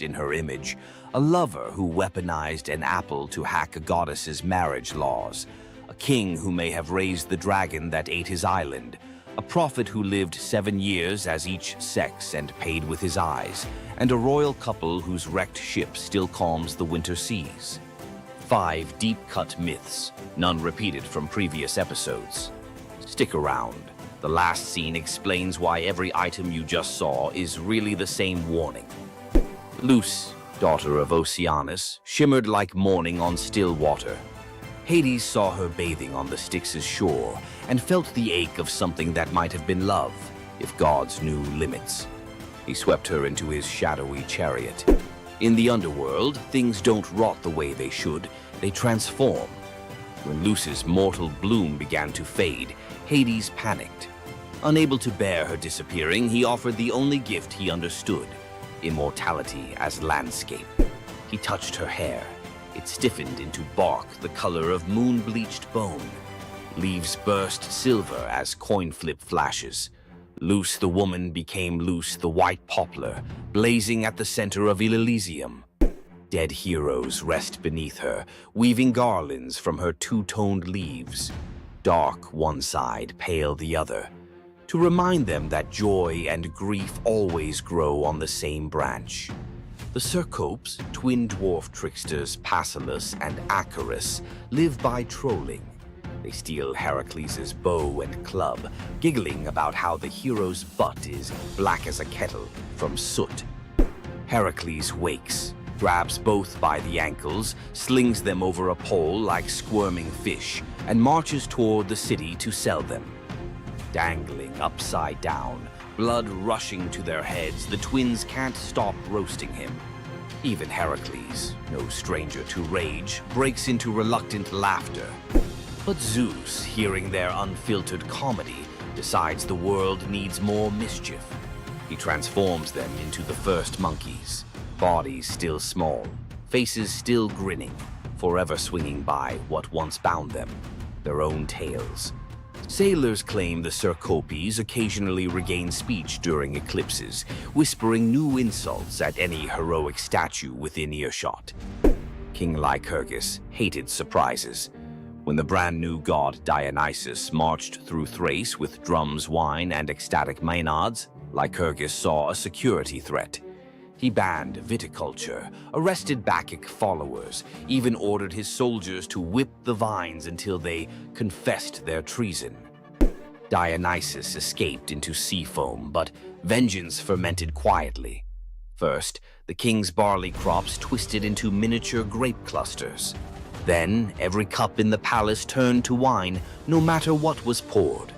in her image, a lover who weaponized an apple to hack a goddess's marriage laws, a king who may have raised the dragon that ate his island, a prophet who lived 7 years as each sex and paid with his eyes, and a royal couple whose wrecked ship still calms the winter seas. 5 deep-cut myths, none repeated from previous episodes. Stick around. The last scene explains why every item you just saw is really the same warning. Luce, daughter of Oceanus, shimmered like morning on still water. Hades saw her bathing on the Styx's shore and felt the ache of something that might have been love, if gods knew limits. He swept her into his shadowy chariot. In the underworld, things don't rot the way they should, they transform. When Luce's mortal bloom began to fade, Hades panicked. Unable to bear her disappearing, he offered the only gift he understood: immortality as landscape. He touched her hair. It stiffened into bark the color of moon-bleached bone. Leaves burst silver as coin flip flashes. Luce the woman became Luce the white poplar, blazing at the center of Elysium. Dead heroes rest beneath her, weaving garlands from her two-toned leaves. Dark one side, pale the other, to remind them that joy and grief always grow on the same branch. The Cercopes, twin dwarf tricksters Passalus and Acarus, live by trolling. They steal Heracles' bow and club, giggling about how the hero's butt is black as a kettle from soot. Heracles wakes, grabs both by the ankles, slings them over a pole like squirming fish, and marches toward the city to sell them. Dangling upside down, blood rushing to their heads, the twins can't stop roasting him. Even Heracles, no stranger to rage, breaks into reluctant laughter. But Zeus, hearing their unfiltered comedy, decides the world needs more mischief. He transforms them into the first monkeys, bodies still small, faces still grinning, forever swinging by what once bound them, their own tails. Sailors claim the Cercopes occasionally regain speech during eclipses, whispering new insults at any heroic statue within earshot. King Lycurgus hated surprises. When the brand new god Dionysus marched through Thrace with drums, wine, and ecstatic maenads, Lycurgus saw a security threat. He banned viticulture, arrested Bacchic followers, even ordered his soldiers to whip the vines until they confessed their treason. Dionysus escaped into sea foam, but vengeance fermented quietly. First, the king's barley crops twisted into miniature grape clusters. Then, every cup in the palace turned to wine, no matter what was poured.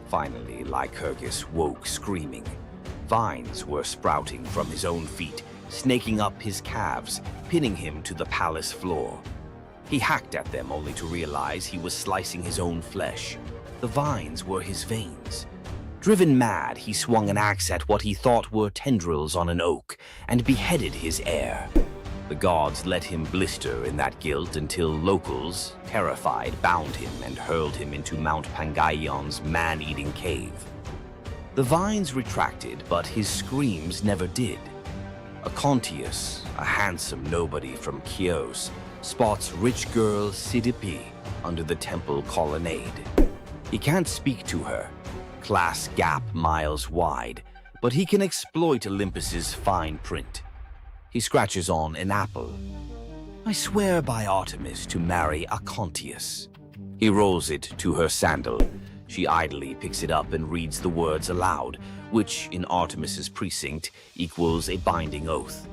Finally, Lycurgus woke screaming. Vines were sprouting from his own feet, snaking up his calves, pinning him to the palace floor. He hacked at them only to realize he was slicing his own flesh. The vines were his veins. Driven mad, he swung an axe at what he thought were tendrils on an oak and beheaded his heir. The gods let him blister in that guilt until locals, terrified, bound him and hurled him into Mount Pangaion's man-eating cave. The vines retracted, but his screams never did. Acontius, a handsome nobody from Chios, spots rich girl Sidipe under the temple colonnade. He can't speak to her, class gap miles wide, but he can exploit Olympus's fine print. He scratches on an apple. I swear by Artemis to marry Acontius. He rolls it to her sandal. She idly picks it up and reads the words aloud, which in Artemis's precinct equals a binding oath.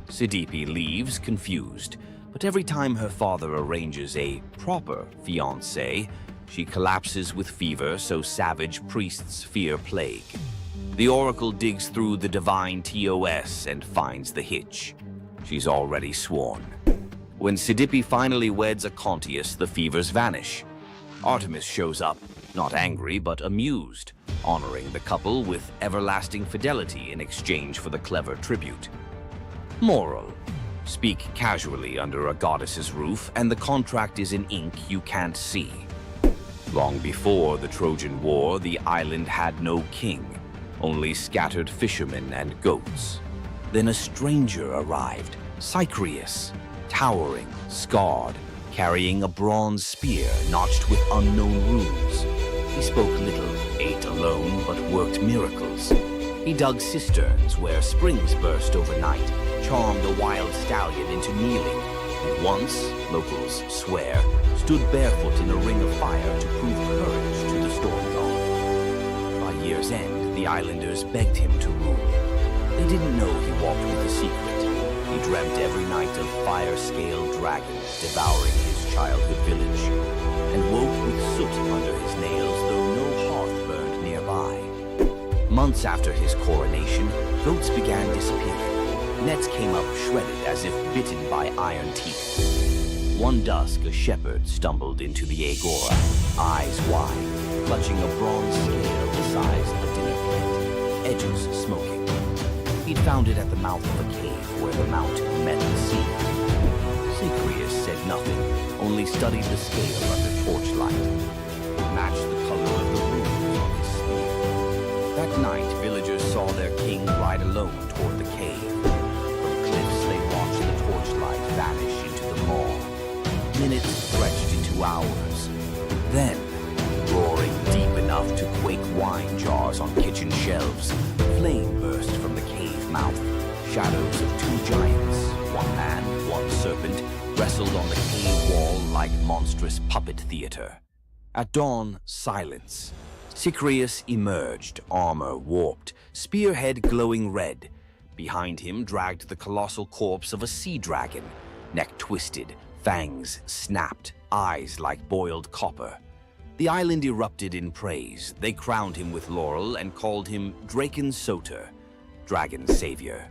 Sidipe leaves, confused, but every time her father arranges a proper fiancé, she collapses with fever, so savage priests fear plague. The oracle digs through the divine TOS and finds the hitch. She's already sworn. When Sidipe finally weds Acontius, the fevers vanish. Artemis shows up, not angry but amused, honoring the couple with everlasting fidelity in exchange for the clever tribute. Moral: speak casually under a goddess's roof and the contract is in ink you can't see. Long before the Trojan War, the island had no king, only scattered fishermen and goats. Then a stranger arrived, Cycreus, towering, scarred, carrying a bronze spear notched with unknown runes. He spoke little, ate alone, but worked miracles. He dug cisterns where springs burst overnight, charmed a wild stallion into kneeling, and once, locals swear, stood barefoot in a ring of fire to prove courage to the storm god. By year's end, the islanders begged him to rule. They didn't know he walked with a secret. He dreamt every night of fire-scaled dragons devouring his childhood village, and woke with soot under his nails though no hearth burned nearby. Months after his coronation, goats began disappearing. Nets came up shredded as if bitten by iron teeth. One dusk, a shepherd stumbled into the agora, eyes wide, clutching a bronze scale the size of a dinner plate, edges smoking. He'd found it at the mouth of a cave where the mountain met the sea. Cycreus said nothing, only studied the scale under torchlight. It matched the color of the runes on his spear. That night, villagers saw their king ride alone toward the cave. From cliffs, they watched the torchlight vanish into the maw. Minutes stretched into hours. Then, roaring deep enough to quake wine jars on kitchen shelves, flame burst from the cave mouth. Shadows of two giants, one man, one serpent, wrestled on the cave wall like monstrous puppet theater. At dawn, silence. Cycreus emerged, armor warped, spearhead glowing red. Behind him dragged the colossal corpse of a sea dragon, neck twisted, fangs snapped, eyes like boiled copper. The island erupted in praise. They crowned him with laurel and called him Draken Soter, Dragon's Savior.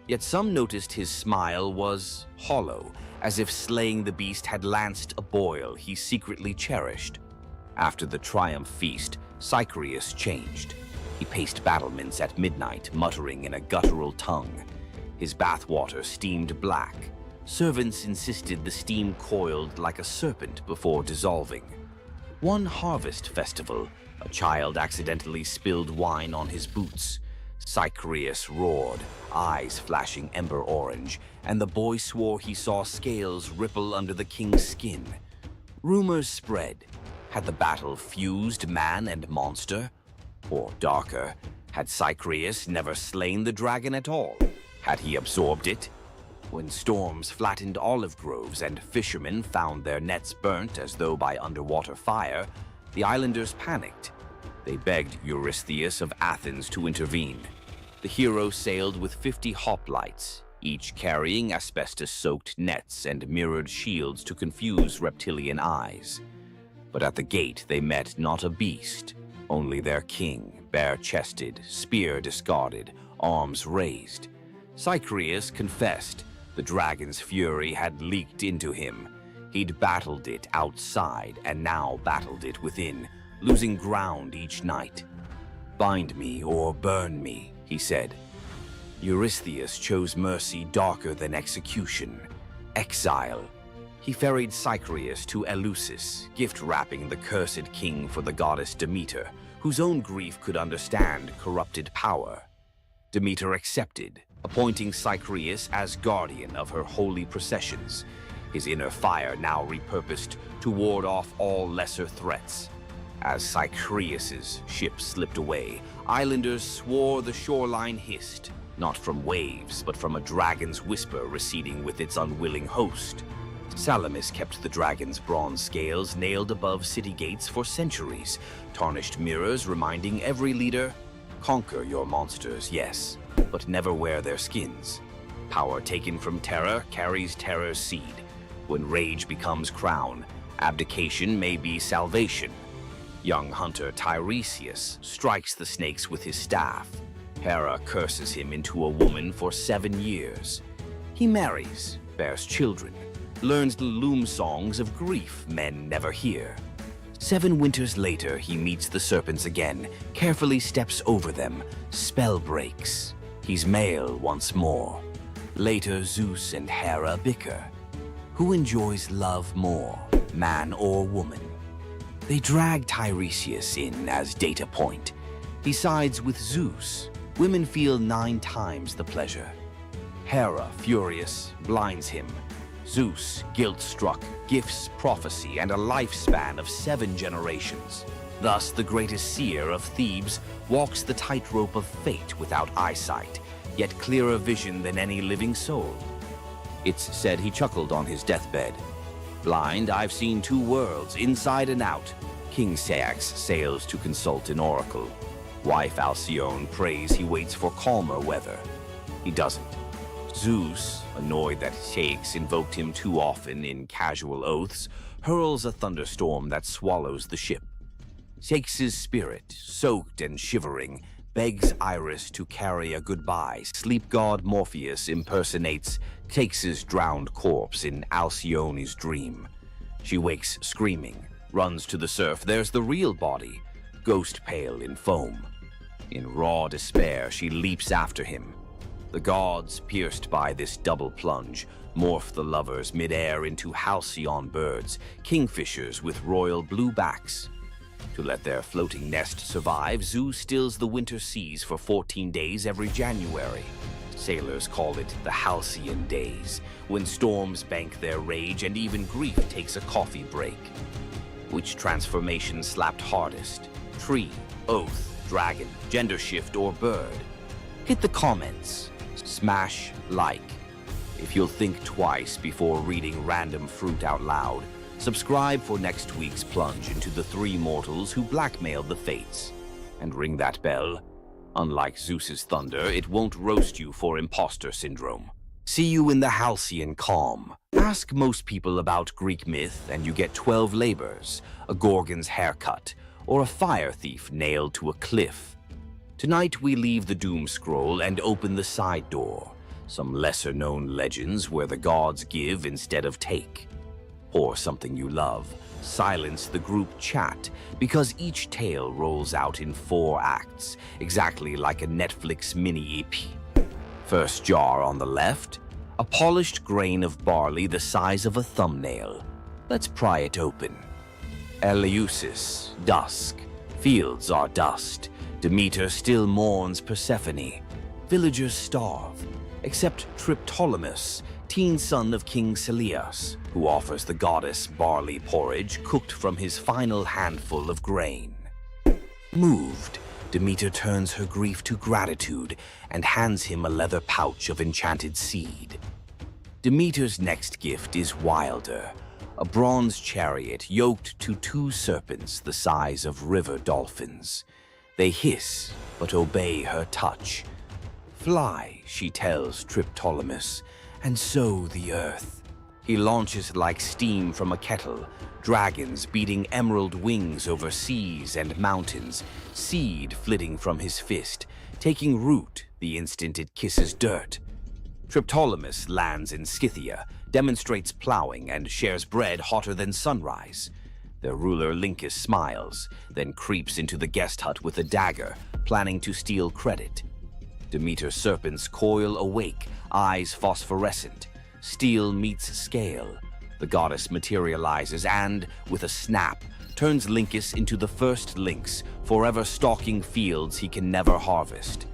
Yet some noticed his smile was hollow, as if slaying the beast had lanced a boil he secretly cherished. After the triumph feast, Cycreus changed. He paced battlements at midnight, muttering in a guttural tongue. His bathwater steamed black. Servants insisted the steam coiled like a serpent before dissolving. One harvest festival, a child accidentally spilled wine on his boots. Cycreus roared, eyes flashing ember orange, and the boy swore he saw scales ripple under the king's skin. Rumors spread. Had the battle fused man and monster? Or darker, had Cycreus never slain the dragon at all? Had he absorbed it? When storms flattened olive groves and fishermen found their nets burnt as though by underwater fire, the islanders panicked. They begged Eurystheus of Athens to intervene. The hero sailed with 50 hoplites, each carrying asbestos-soaked nets and mirrored shields to confuse reptilian eyes. But at the gate they met not a beast, only their king, bare-chested, spear discarded, arms raised. Cycreus confessed. The dragon's fury had leaked into him. He'd battled it outside and now battled it within, losing ground each night. "Bind me or burn me," he said. Eurystheus chose mercy darker than execution, exile. He ferried Cycreus to Eleusis, gift-wrapping the cursed king for the goddess Demeter, whose own grief could understand corrupted power. Demeter accepted, appointing Cycreus as guardian of her holy processions, his inner fire now repurposed to ward off all lesser threats. As Cycreus's ship slipped away, islanders swore the shoreline hissed, not from waves, but from a dragon's whisper receding with its unwilling host. Salamis kept the dragon's bronze scales nailed above city gates for centuries, tarnished mirrors reminding every leader, "Conquer your monsters, yes, but never wear their skins. Power taken from terror carries terror's seed. When rage becomes crown, abdication may be salvation." Young hunter Tiresias strikes the snakes with his staff. Hera curses him into a woman for 7 years. He marries, bears children, learns the loom songs of grief men never hear. 7 winters later, he meets the serpents again, carefully steps over them, spell breaks. He's male once more. Later, Zeus and Hera bicker. Who enjoys love more, man or woman? They drag Tiresias in as data point. He sides with Zeus. Women feel 9 times the pleasure. Hera, furious, blinds him. Zeus, guilt-struck, gifts prophecy and a lifespan of 7 generations. Thus, the greatest seer of Thebes walks the tightrope of fate without eyesight, yet clearer vision than any living soul. It's said he chuckled on his deathbed. Blind, I've seen 2 worlds, inside and out. King Ceyx sails to consult an oracle. Wife Alcyone prays he waits for calmer weather. He doesn't. Zeus, annoyed that Ceyx invoked him too often in casual oaths, hurls a thunderstorm that swallows the ship. Ceyx's spirit, soaked and shivering, begs Iris to carry a goodbye. Sleep god Morpheus impersonates Ceyx's drowned corpse in Alcyone's dream. She wakes screaming, runs to the surf. There's the real body, ghost pale in foam. In raw despair, she leaps after him. The gods, pierced by this double plunge, morph the lovers mid-air into halcyon birds, kingfishers with royal blue backs. To let their floating nest survive, Zeus stills the winter seas for 14 days every January. Sailors call it the halcyon days, when storms bank their rage and even grief takes a coffee break. Which transformation slapped hardest? Tree, oath, dragon, gender shift, or bird? Hit the comments. Smash like. If you'll think twice before reading random fruit out loud, subscribe for next week's plunge into the 3 mortals who blackmailed the fates. And ring that bell. Unlike Zeus's thunder, it won't roast you for imposter syndrome. See you in the halcyon calm. Ask most people about Greek myth and you get 12 labors, a Gorgon's haircut, or a fire thief nailed to a cliff. Tonight we leave the doom scroll and open the side door. Some lesser-known legends where the gods give instead of take. Or something you love. Silence the group chat, because each tale rolls out in 4 acts, exactly like a Netflix mini-EP. First jar on the left, a polished grain of barley the size of a thumbnail. Let's pry it open. Eleusis, dusk. Fields are dust. Demeter still mourns Persephone. Villagers starve, except Triptolemus, teen son of King Celeus, who offers the goddess barley porridge cooked from his final handful of grain. Moved, Demeter turns her grief to gratitude and hands him a leather pouch of enchanted seed. Demeter's next gift is wilder, a bronze chariot yoked to 2 serpents the size of river dolphins. They hiss, but obey her touch. Fly, she tells Triptolemus, and sow the earth. He launches like steam from a kettle, dragons beating emerald wings over seas and mountains, seed flitting from his fist, taking root the instant it kisses dirt. Triptolemus lands in Scythia, demonstrates plowing, and shares bread hotter than sunrise. Their ruler Lincus smiles, then creeps into the guest hut with a dagger, planning to steal credit. Demeter's serpents coil awake, eyes phosphorescent. Steel meets scale. The goddess materializes and, with a snap, turns Lincus into the first lynx, forever stalking fields he can never harvest.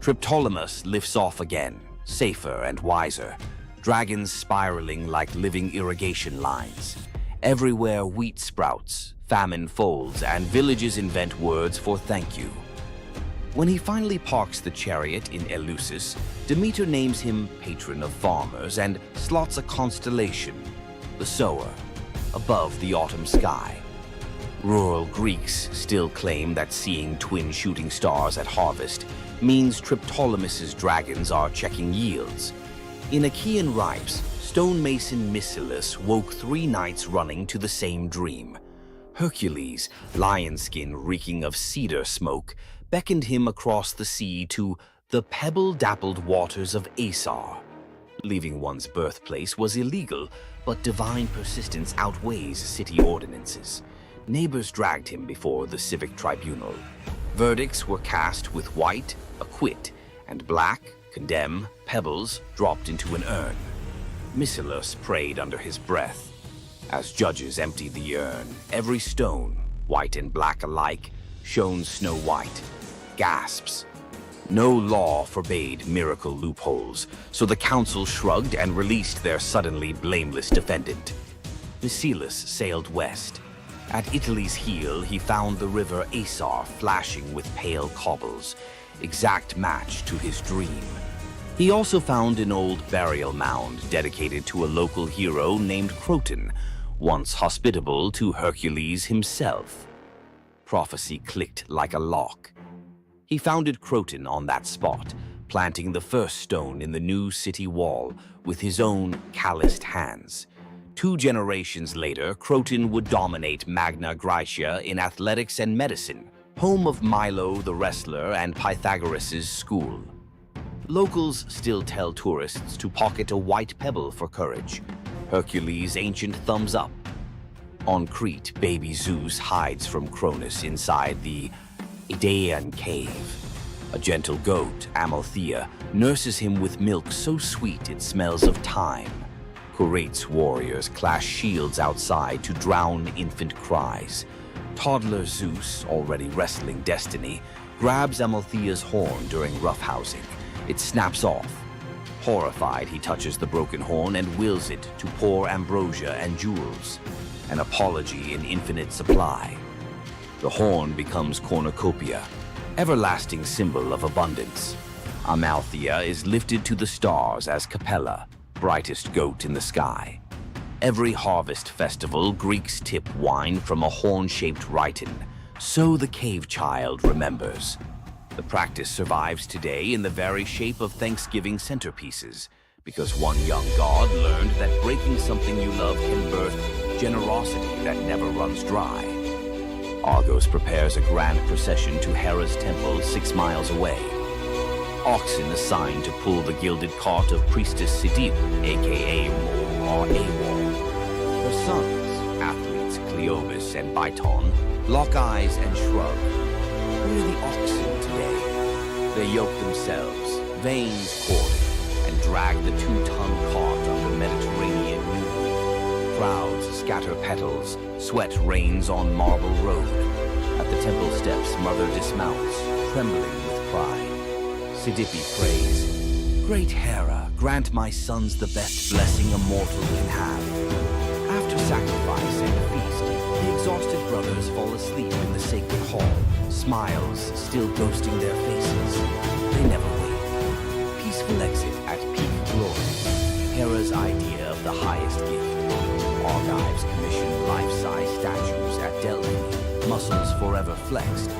Triptolemus lifts off again, safer and wiser, dragons spiraling like living irrigation lines. Everywhere wheat sprouts, famine folds, and villages invent words for thank you. When he finally parks the chariot in Eleusis, Demeter names him patron of farmers and slots a constellation, the sower, above the autumn sky. Rural Greeks still claim that seeing twin shooting stars at harvest means Triptolemus's dragons are checking yields. In Achaean ripes, stonemason Mycilus woke 3 nights running to the same dream. Hercules, lion skin reeking of cedar smoke, beckoned him across the sea to the pebble-dappled waters of Asar. Leaving one's birthplace was illegal, but divine persistence outweighs city ordinances. Neighbors dragged him before the civic tribunal. Verdicts were cast with white, acquit, and black, condemn, pebbles dropped into an urn. Mycilus prayed under his breath. As judges emptied the urn, every stone, white and black alike, shone snow white. Gasps. No law forbade miracle loopholes, so the council shrugged and released their suddenly blameless defendant. Mycilus sailed west. At Italy's heel, he found the river Asar flashing with pale cobbles, exact match to his dream. He also found an old burial mound dedicated to a local hero named Croton, once hospitable to Hercules himself. Prophecy clicked like a lock. He founded Croton on that spot, planting the first stone in the new city wall with his own calloused hands. 2 generations later, Croton would dominate Magna Graecia in athletics and medicine, home of Milo the wrestler and Pythagoras' school. Locals still tell tourists to pocket a white pebble for courage, Hercules' ancient thumbs up. On Crete, baby Zeus hides from Cronus inside the Idaean cave. A gentle goat, Amalthea, nurses him with milk so sweet it smells of thyme. Curate's warriors clash shields outside to drown infant cries. Toddler Zeus, already wrestling destiny, grabs Amalthea's horn during roughhousing. It snaps off. Horrified, he touches the broken horn and wills it to pour ambrosia and jewels, an apology in infinite supply. The horn becomes cornucopia, everlasting symbol of abundance. Amalthea is lifted to the stars as Capella, brightest goat in the sky. Every harvest festival, Greeks tip wine from a horn-shaped rhyton, so the cave child remembers. The practice survives today in the very shape of Thanksgiving centerpieces, because one young god learned that breaking something you love can birth generosity that never runs dry. Argos prepares a grand procession to Hera's temple 6 miles away. Oxen assigned to pull the gilded cart of priestess Sidip, aka Mor or Awor. Her sons, athletes Cleobus and Biton, lock eyes and shrug. Where are the oxen today? They yoke themselves, veins corded, and drag the 2-ton cart under Mediterranean noon. Crowds scatter petals, sweat rains on marble road. At the temple steps, mother dismounts, trembling with pride. Sidippe prays, "Great Hera, grant my sons the best blessing a mortal can have." After sacrifice and feast, the exhausted brothers fall asleep in the sacred hall, smiles still ghosting their faces. They never wake. Peaceful exit at peak glory, Hera's idea of the highest gift. Argives commission life-size statues at Delphi, muscles forever flexed.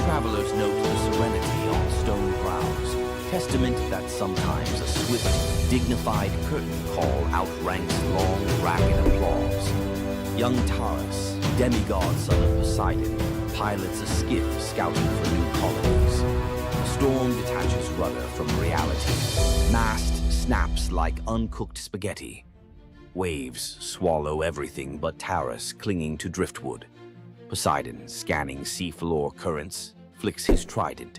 Travelers note the serenity on stone brows, testament that sometimes a swift, dignified curtain call outranks long, ragged applause. Young Taurus, demigod son of Poseidon, pilots a skiff scouting for new colonies. The storm detaches rudder from reality. Mast snaps like uncooked spaghetti. Waves swallow everything but Taurus clinging to driftwood. Poseidon, scanning seafloor currents, flicks his trident.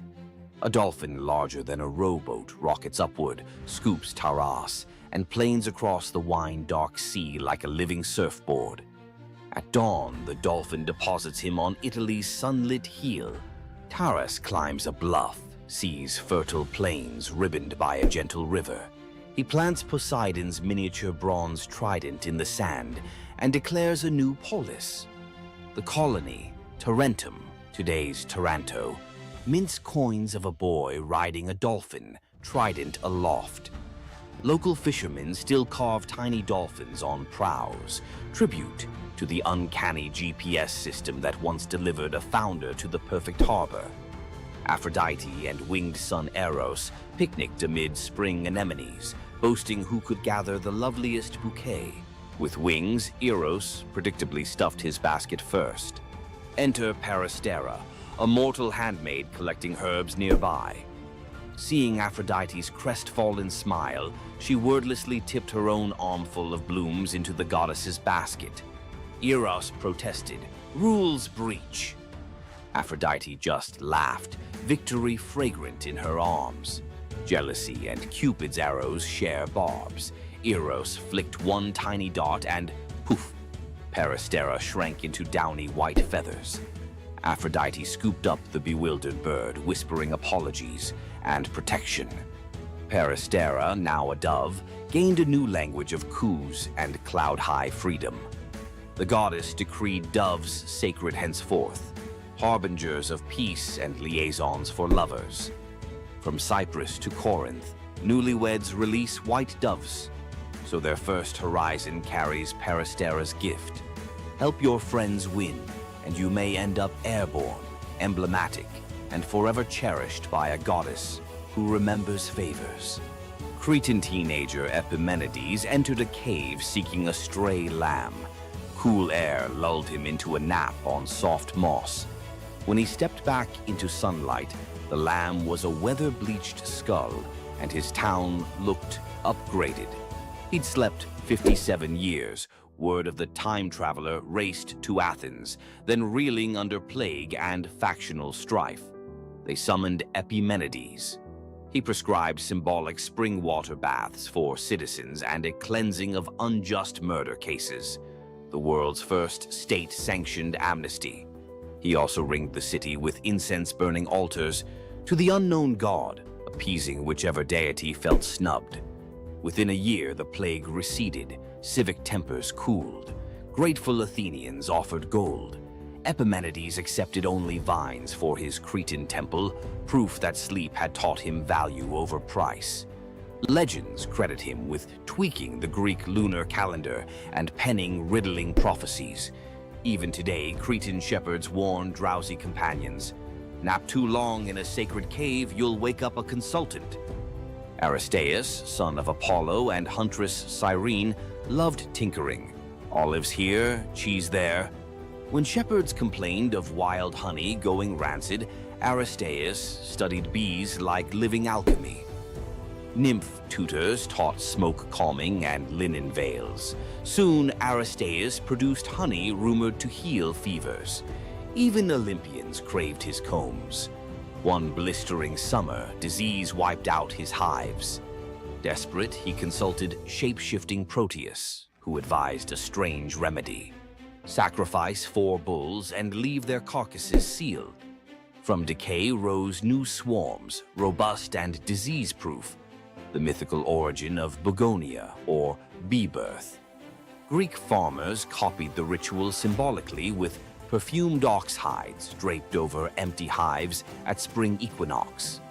A dolphin larger than a rowboat rockets upward, scoops Taras, and planes across the wine-dark sea like a living surfboard. At dawn, the dolphin deposits him on Italy's sunlit heel. Taras climbs a bluff, sees fertile plains ribboned by a gentle river. He plants Poseidon's miniature bronze trident in the sand and declares a new polis. The colony, Tarentum, today's Taranto, mints coins of a boy riding a dolphin, trident aloft. Local fishermen still carve tiny dolphins on prows, tribute to the uncanny GPS system that once delivered a founder to the perfect harbor. Aphrodite and winged son Eros picnicked amid spring anemones, boasting who could gather the loveliest bouquet. With wings, Eros predictably stuffed his basket first. Enter Peristera, a mortal handmaid collecting herbs nearby. Seeing Aphrodite's crestfallen smile, she wordlessly tipped her own armful of blooms into the goddess's basket. Eros protested, "Rules breach." Aphrodite just laughed, victory fragrant in her arms. Jealousy and Cupid's arrows share barbs. Eros flicked one tiny dart and poof, Peristera shrank into downy white feathers. Aphrodite scooped up the bewildered bird, whispering apologies and protection. Peristera, now a dove, gained a new language of coos and cloud-high freedom. The goddess decreed doves sacred henceforth, harbingers of peace and liaisons for lovers. From Cyprus to Corinth, newlyweds release white doves, so their first horizon carries Peristera's gift. Help your friends win, and you may end up airborne, emblematic, and forever cherished by a goddess who remembers favors. Cretan teenager Epimenides entered a cave seeking a stray lamb. Cool air lulled him into a nap on soft moss. When he stepped back into sunlight, the lamb was a weather-bleached skull, and his town looked upgraded. He'd slept 57 years. Word of the time traveler raced to Athens, then reeling under plague and factional strife. They summoned Epimenides. He prescribed symbolic spring water baths for citizens and a cleansing of unjust murder cases, the world's first state-sanctioned amnesty. He also ringed the city with incense-burning altars to the unknown god, appeasing whichever deity felt snubbed. Within a year, the plague receded, civic tempers cooled. Grateful Athenians offered gold. Epimenides accepted only vines for his Cretan temple, proof that sleep had taught him value over price. Legends credit him with tweaking the Greek lunar calendar and penning riddling prophecies. Even today, Cretan shepherds warn drowsy companions. Nap too long in a sacred cave, you'll wake up a consultant. Aristaeus, son of Apollo and huntress Cyrene, loved tinkering. Olives here, cheese there. When shepherds complained of wild honey going rancid, Aristaeus studied bees like living alchemy. Nymph tutors taught smoke calming and linen veils. Soon Aristaeus produced honey rumored to heal fevers. Even Olympians craved his combs. One blistering summer, disease wiped out his hives. Desperate, he consulted shape-shifting Proteus, who advised a strange remedy. Sacrifice 4 bulls and leave their carcasses sealed. From decay rose new swarms, robust and disease-proof, the mythical origin of begonia, or bee birth. Greek farmers copied the ritual symbolically with perfumed ox hides draped over empty hives at spring equinox.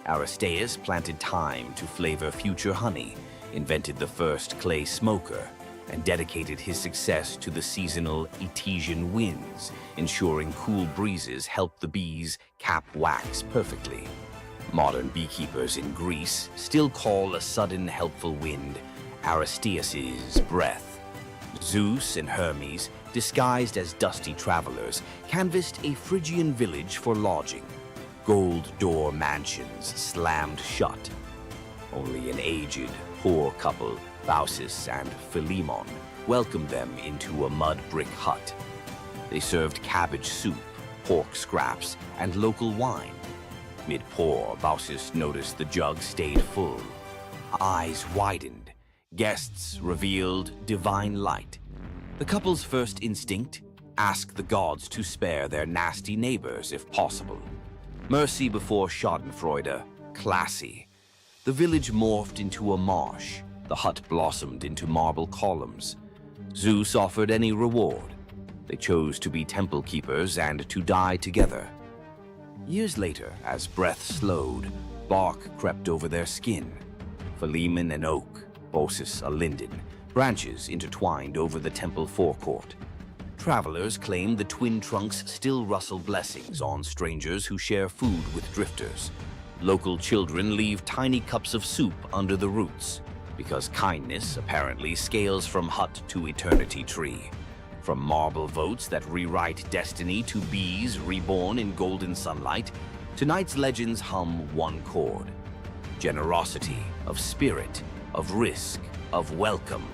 Aristaeus planted thyme to flavor future honey, invented the first clay smoker, and dedicated his success to the seasonal Etesian winds, ensuring cool breezes helped the bees cap wax perfectly. Modern beekeepers in Greece still call a sudden helpful wind Aristaeus's breath. Zeus and Hermes, disguised as dusty travelers, canvassed a Phrygian village for lodging. Gold door mansions slammed shut. Only an aged, poor couple, Baucis and Philemon, welcomed them into a mud brick hut. They served cabbage soup, pork scraps, and local wine. Mid-pour, Baucis noticed the jug stayed full. Eyes widened. Guests revealed divine light. The couple's first instinct? Ask the gods to spare their nasty neighbors if possible. Mercy before schadenfreude, classy. The village morphed into a marsh. The hut blossomed into marble columns. Zeus offered any reward. They chose to be temple keepers and to die together. Years later, as breath slowed, bark crept over their skin. Philemon an oak, Baucis a linden, branches intertwined over the temple forecourt. Travelers claim the twin trunks still rustle blessings on strangers who share food with drifters. Local children leave tiny cups of soup under the roots, because kindness apparently scales from hut to eternity tree. From marble votes that rewrite destiny to bees reborn in golden sunlight, tonight's legends hum one chord. Generosity, of spirit, of risk, of welcome,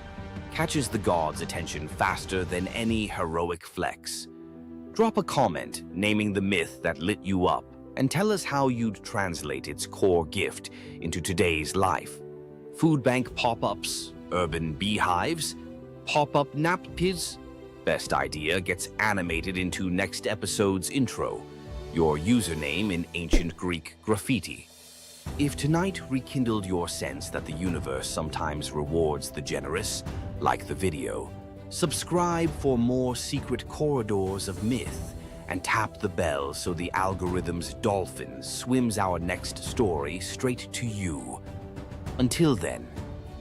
catches the gods' attention faster than any heroic flex. Drop a comment naming the myth that lit you up and tell us how you'd translate its core gift into today's life. Food bank pop-ups, urban beehives, pop-up nap pids. Best idea gets animated into next episode's intro, your username in ancient Greek graffiti. If tonight rekindled your sense that the universe sometimes rewards the generous, like the video, subscribe for more secret corridors of myth and tap the bell so the algorithm's dolphin swims our next story straight to you. Until then,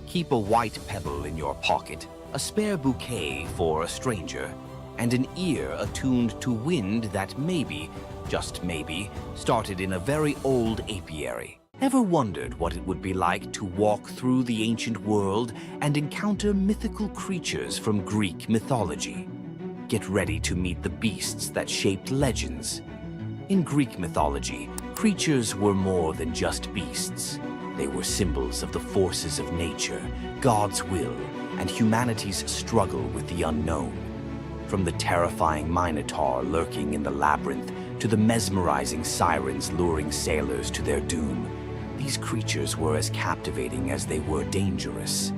keep a white pebble in your pocket, a spare bouquet for a stranger, and an ear attuned to wind that maybe, just maybe, started in a very old apiary. Ever wondered what it would be like to walk through the ancient world and encounter mythical creatures from Greek mythology? Get ready to meet the beasts that shaped legends. In Greek mythology, creatures were more than just beasts. They were symbols of the forces of nature, God's will, and humanity's struggle with the unknown. From the terrifying Minotaur lurking in the labyrinth to the mesmerizing sirens luring sailors to their doom, these creatures were as captivating as they were dangerous.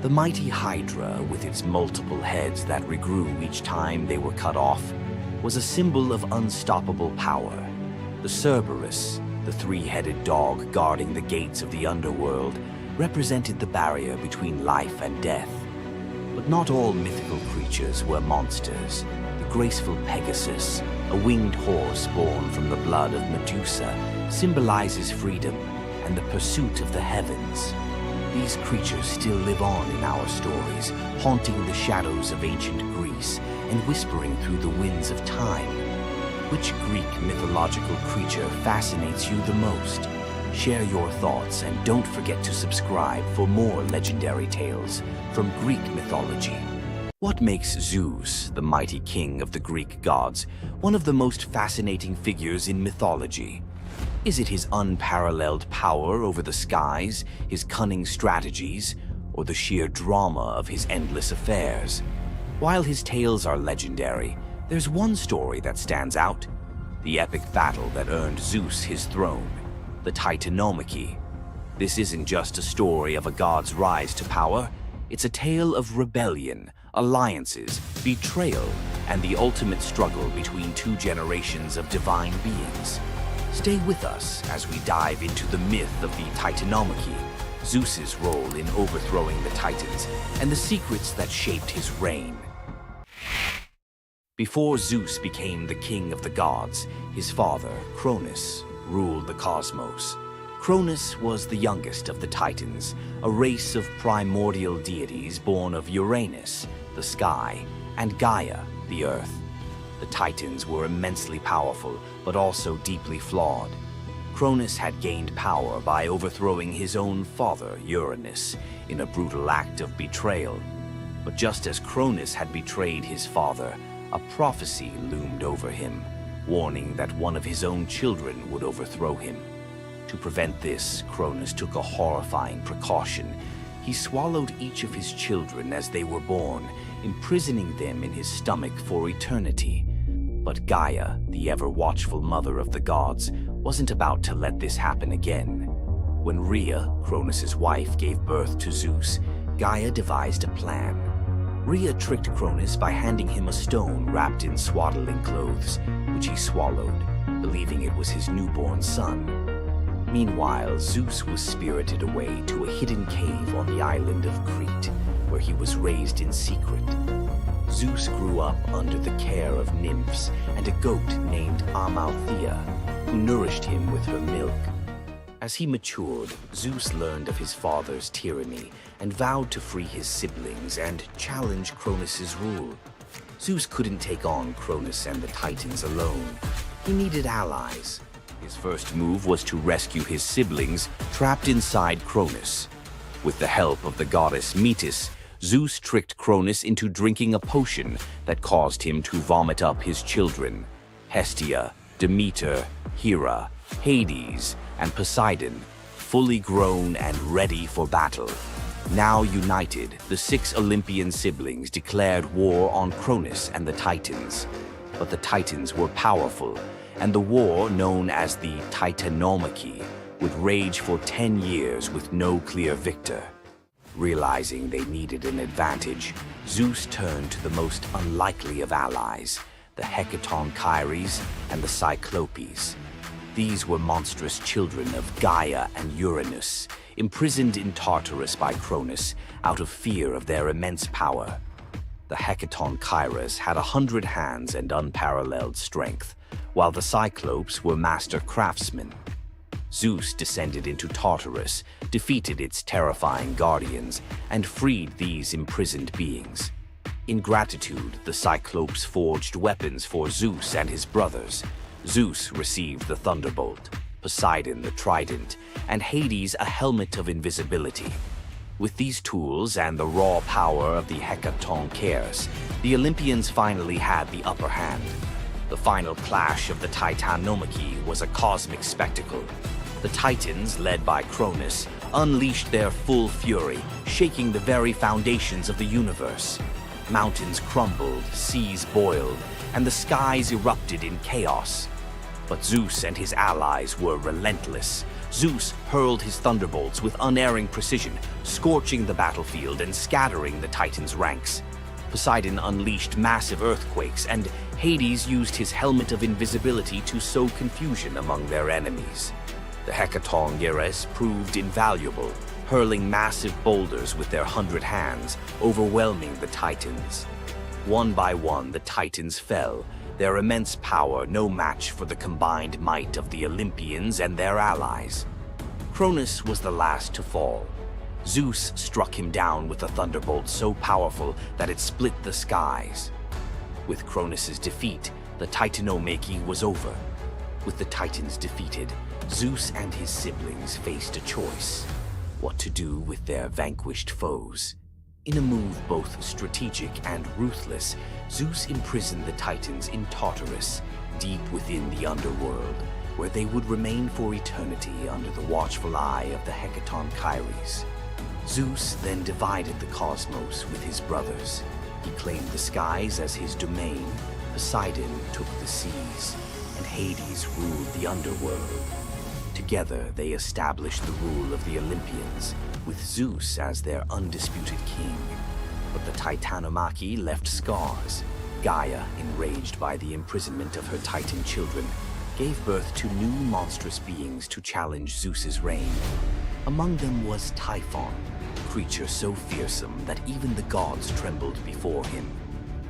The mighty Hydra, with its multiple heads that regrew each time they were cut off, was a symbol of unstoppable power. The Cerberus, the three-headed dog guarding the gates of the underworld, represented the barrier between life and death. But not all mythical creatures were monsters. The graceful Pegasus, a winged horse born from the blood of Medusa, symbolizes freedom and the pursuit of the heavens. These creatures still live on in our stories, haunting the shadows of ancient Greece and whispering through the winds of time. Which Greek mythological creature fascinates you the most? Share your thoughts and don't forget to subscribe for more legendary tales from Greek mythology. What makes Zeus, the mighty king of the Greek gods, one of the most fascinating figures in mythology? Is it his unparalleled power over the skies, his cunning strategies, or the sheer drama of his endless affairs? While his tales are legendary, there's one story that stands out: the epic battle that earned Zeus his throne, the Titanomachy. This isn't just a story of a god's rise to power, it's a tale of rebellion, alliances, betrayal, and the ultimate struggle between two generations of divine beings. Stay with us as we dive into the myth of the Titanomachy, Zeus's role in overthrowing the Titans, and the secrets that shaped his reign. Before Zeus became the king of the gods, his father, Cronus, ruled the cosmos. Cronus was the youngest of the Titans, a race of primordial deities born of Uranus, the sky, and Gaia, the earth. The Titans were immensely powerful, but also deeply flawed. Cronus had gained power by overthrowing his own father, Uranus, in a brutal act of betrayal. But just as Cronus had betrayed his father, a prophecy loomed over him, warning that one of his own children would overthrow him. To prevent this, Cronus took a horrifying precaution. He swallowed each of his children as they were born, imprisoning them in his stomach for eternity. But Gaia, the ever-watchful mother of the gods, wasn't about to let this happen again. When Rhea, Cronus's wife, gave birth to Zeus, Gaia devised a plan. Rhea tricked Cronus by handing him a stone wrapped in swaddling clothes, which he swallowed, believing it was his newborn son. Meanwhile, Zeus was spirited away to a hidden cave on the island of Crete, where he was raised in secret. Zeus grew up under the care of nymphs and a goat named Amalthea, who nourished him with her milk. As he matured, Zeus learned of his father's tyranny and vowed to free his siblings and challenge Cronus's rule. Zeus couldn't take on Cronus and the Titans alone. He needed allies. His first move was to rescue his siblings trapped inside Cronus. With the help of the goddess Metis, Zeus tricked Cronus into drinking a potion that caused him to vomit up his children: Hestia, Demeter, Hera, Hades, and Poseidon, fully grown and ready for battle. Now united, the 6 Olympian siblings declared war on Cronus and the Titans. But the Titans were powerful, and the war, known as the Titanomachy, would rage for 10 years with no clear victor. Realizing they needed an advantage, Zeus turned to the most unlikely of allies, the Hecatonchires and the Cyclopes. These were monstrous children of Gaia and Uranus, imprisoned in Tartarus by Cronus out of fear of their immense power. The Hecatonchires had 100 hands and unparalleled strength, while the Cyclopes were master craftsmen. Zeus descended into Tartarus, defeated its terrifying guardians, and freed these imprisoned beings. In gratitude, the Cyclopes forged weapons for Zeus and his brothers. Zeus received the thunderbolt, Poseidon the trident, and Hades a helmet of invisibility. With these tools and the raw power of the Hecatonchires, the Olympians finally had the upper hand. The final clash of the Titanomachy was a cosmic spectacle. The Titans, led by Cronus, unleashed their full fury, shaking the very foundations of the universe. Mountains crumbled, seas boiled, and the skies erupted in chaos. But Zeus and his allies were relentless. Zeus hurled his thunderbolts with unerring precision, scorching the battlefield and scattering the Titans' ranks. Poseidon unleashed massive earthquakes, and Hades used his helmet of invisibility to sow confusion among their enemies. The Hecatonchires proved invaluable, hurling massive boulders with their 100 hands, overwhelming the Titans. One by one, the Titans fell, their immense power no match for the combined might of the Olympians and their allies. Cronus was the last to fall. Zeus struck him down with a thunderbolt so powerful that it split the skies. With Cronus's defeat, the Titanomachy was over. With the Titans defeated, Zeus and his siblings faced a choice: what to do with their vanquished foes. In a move both strategic and ruthless, Zeus imprisoned the Titans in Tartarus, deep within the underworld, where they would remain for eternity under the watchful eye of the Hecatonchires. Zeus then divided the cosmos with his brothers. He claimed the skies as his domain, Poseidon took the seas, and Hades ruled the underworld. Together, they established the rule of the Olympians, with Zeus as their undisputed king. But the Titanomachy left scars. Gaia, enraged by the imprisonment of her Titan children, gave birth to new monstrous beings to challenge Zeus's reign. Among them was Typhon, a creature so fearsome that even the gods trembled before him.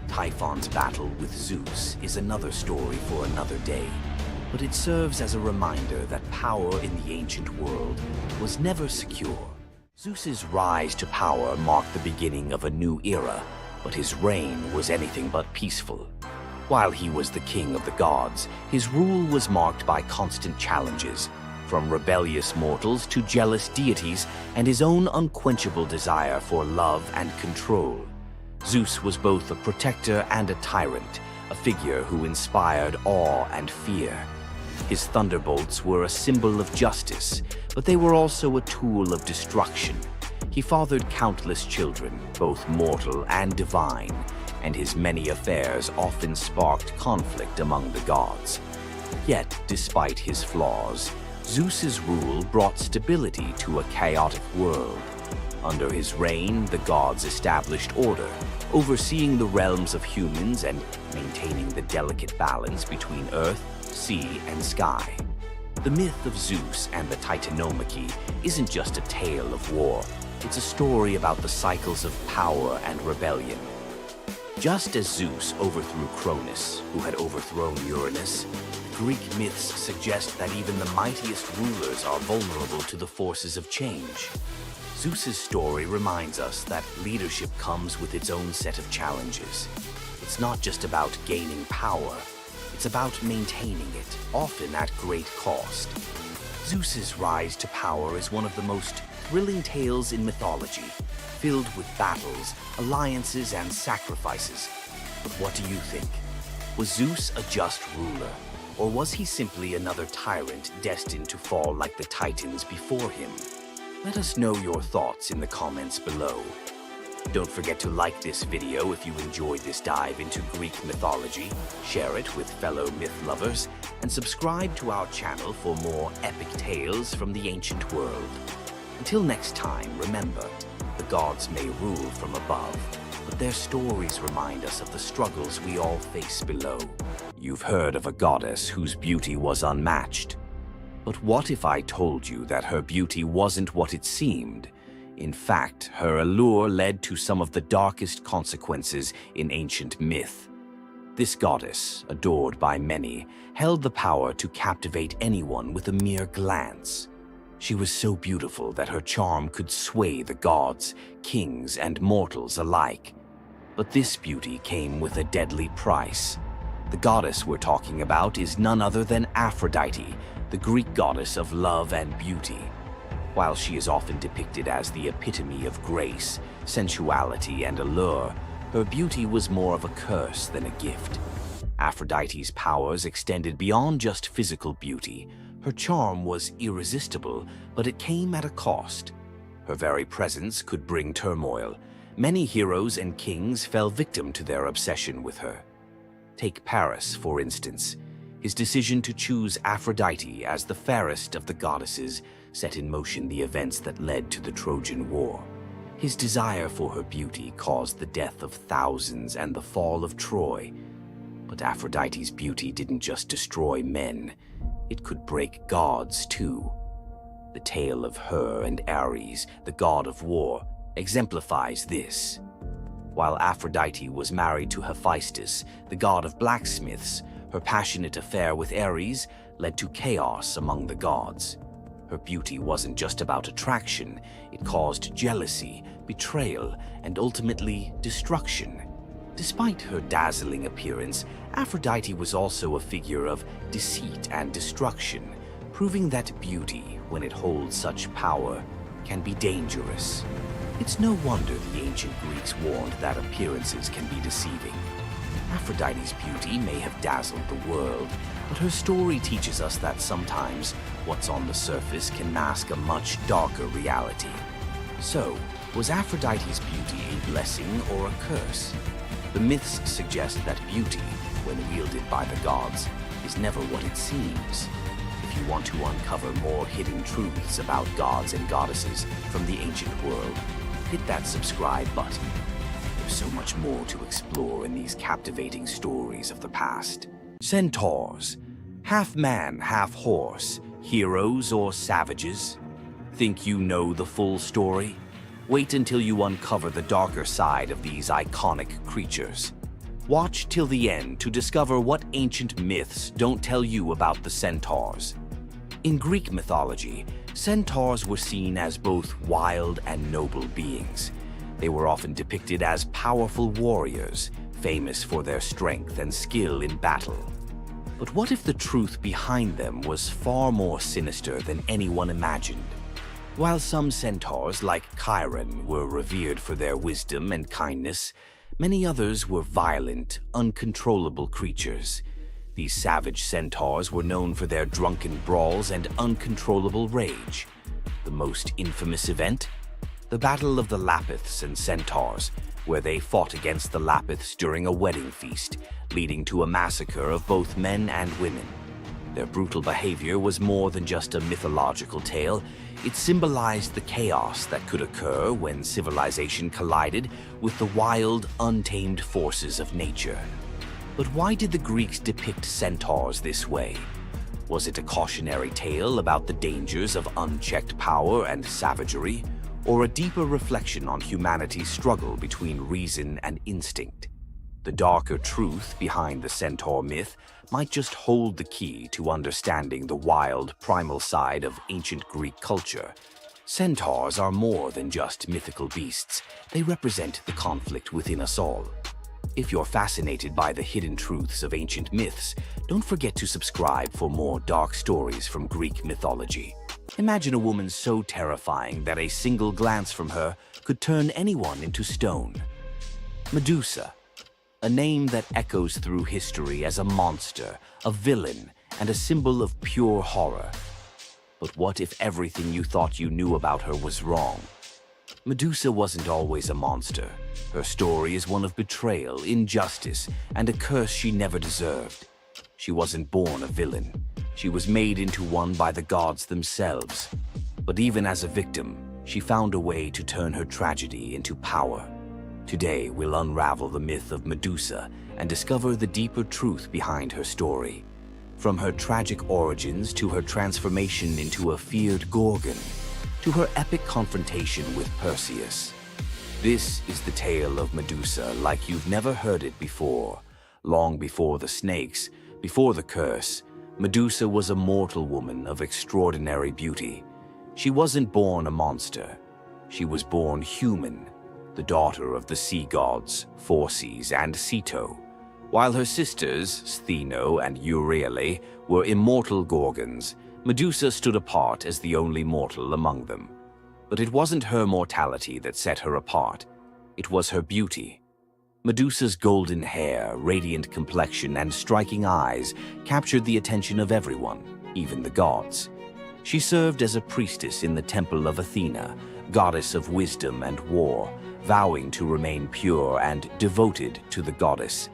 Typhon's battle with Zeus is another story for another day, but it serves as a reminder that power in the ancient world was never secure. Zeus's rise to power marked the beginning of a new era, but his reign was anything but peaceful. While he was the king of the gods, his rule was marked by constant challenges, from rebellious mortals to jealous deities and his own unquenchable desire for love and control. Zeus was both a protector and a tyrant, a figure who inspired awe and fear. His thunderbolts were a symbol of justice, but they were also a tool of destruction. He fathered countless children, both mortal and divine, and his many affairs often sparked conflict among the gods. Yet, despite his flaws, Zeus's rule brought stability to a chaotic world. Under his reign, the gods established order, overseeing the realms of humans and maintaining the delicate balance between earth, sea, and sky. The myth of Zeus and the Titanomachy isn't just a tale of war. It's a story about the cycles of power and rebellion. Just as Zeus overthrew Cronus, who had overthrown Uranus, Greek myths suggest that even the mightiest rulers are vulnerable to the forces of change. Zeus's story reminds us that leadership comes with its own set of challenges. It's not just about gaining power, it's about maintaining it, often at great cost. Zeus's rise to power is one of the most thrilling tales in mythology, filled with battles, alliances, and sacrifices. But what do you think? Was Zeus a just ruler, or was he simply another tyrant destined to fall like the Titans before him? Let us know your thoughts in the comments below. Don't forget to like this video if you enjoyed this dive into Greek mythology, share it with fellow myth lovers, and subscribe to our channel for more epic tales from the ancient world. Until next time, remember, the gods may rule from above, but their stories remind us of the struggles we all face below. You've heard of a goddess whose beauty was unmatched. But what if I told you that her beauty wasn't what it seemed? In fact, her allure led to some of the darkest consequences in ancient myth. This goddess, adored by many, held the power to captivate anyone with a mere glance. She was so beautiful that her charm could sway the gods, kings, and mortals alike. But this beauty came with a deadly price. The goddess we're talking about is none other than Aphrodite, the Greek goddess of love and beauty. While she is often depicted as the epitome of grace, sensuality, and allure, her beauty was more of a curse than a gift. Aphrodite's powers extended beyond just physical beauty. Her charm was irresistible, but it came at a cost. Her very presence could bring turmoil. Many heroes and kings fell victim to their obsession with her. Take Paris, for instance. His decision to choose Aphrodite as the fairest of the goddesses set in motion the events that led to the Trojan War. His desire for her beauty caused the death of thousands and the fall of Troy. But Aphrodite's beauty didn't just destroy men, it could break gods too. The tale of her and Ares, the god of war, exemplifies this. While Aphrodite was married to Hephaestus, the god of blacksmiths, her passionate affair with Ares led to chaos among the gods. Her beauty wasn't just about attraction, it caused jealousy, betrayal, and ultimately destruction. Despite her dazzling appearance, Aphrodite was also a figure of deceit and destruction, proving that beauty, when it holds such power, can be dangerous. It's no wonder the ancient Greeks warned that appearances can be deceiving. Aphrodite's beauty may have dazzled the world, but her story teaches us that sometimes what's on the surface can mask a much darker reality. So, was Aphrodite's beauty a blessing or a curse? The myths suggest that beauty, when wielded by the gods, is never what it seems. If you want to uncover more hidden truths about gods and goddesses from the ancient world, hit that subscribe button. There's so much more to explore in these captivating stories of the past. Centaurs, half man, half horse, heroes or savages? Think you know the full story? Wait until you uncover the darker side of these iconic creatures. Watch till the end to discover what ancient myths don't tell you about the Centaurs. In Greek mythology, Centaurs were seen as both wild and noble beings. They were often depicted as powerful warriors, famous for their strength and skill in battle. But what if the truth behind them was far more sinister than anyone imagined? While some centaurs, like Chiron, were revered for their wisdom and kindness, many others were violent, uncontrollable creatures. These savage centaurs were known for their drunken brawls and uncontrollable rage. The most infamous event? The Battle of the Lapiths and Centaurs, where they fought against the Lapiths during a wedding feast, leading to a massacre of both men and women. Their brutal behavior was more than just a mythological tale. It symbolized the chaos that could occur when civilization collided with the wild, untamed forces of nature. But why did the Greeks depict centaurs this way? Was it a cautionary tale about the dangers of unchecked power and savagery, or a deeper reflection on humanity's struggle between reason and instinct? The darker truth behind the centaur myth might just hold the key to understanding the wild, primal side of ancient Greek culture. Centaurs are more than just mythical beasts. They represent the conflict within us all. If you're fascinated by the hidden truths of ancient myths, don't forget to subscribe for more dark stories from Greek mythology. Imagine a woman so terrifying that a single glance from her could turn anyone into stone. Medusa, a name that echoes through history as a monster, a villain, and a symbol of pure horror. But what if everything you thought you knew about her was wrong? Medusa wasn't always a monster. Her story is one of betrayal, injustice, and a curse she never deserved. She wasn't born a villain. She was made into one by the gods themselves. But even as a victim, she found a way to turn her tragedy into power. Today, we'll unravel the myth of Medusa and discover the deeper truth behind her story. From her tragic origins to her transformation into a feared Gorgon, to her epic confrontation with Perseus. This is the tale of Medusa like you've never heard it before. Long before the snakes, before the curse, Medusa was a mortal woman of extraordinary beauty. She wasn't born a monster. She was born human, the daughter of the sea gods, Phorcys and Ceto. While her sisters, Stheno and Euryale, were immortal Gorgons, Medusa stood apart as the only mortal among them. But it wasn't her mortality that set her apart. It was her beauty. Medusa's golden hair, radiant complexion, and striking eyes captured the attention of everyone, even the gods. She served as a priestess in the temple of Athena, goddess of wisdom and war, vowing to remain pure and devoted to the goddess.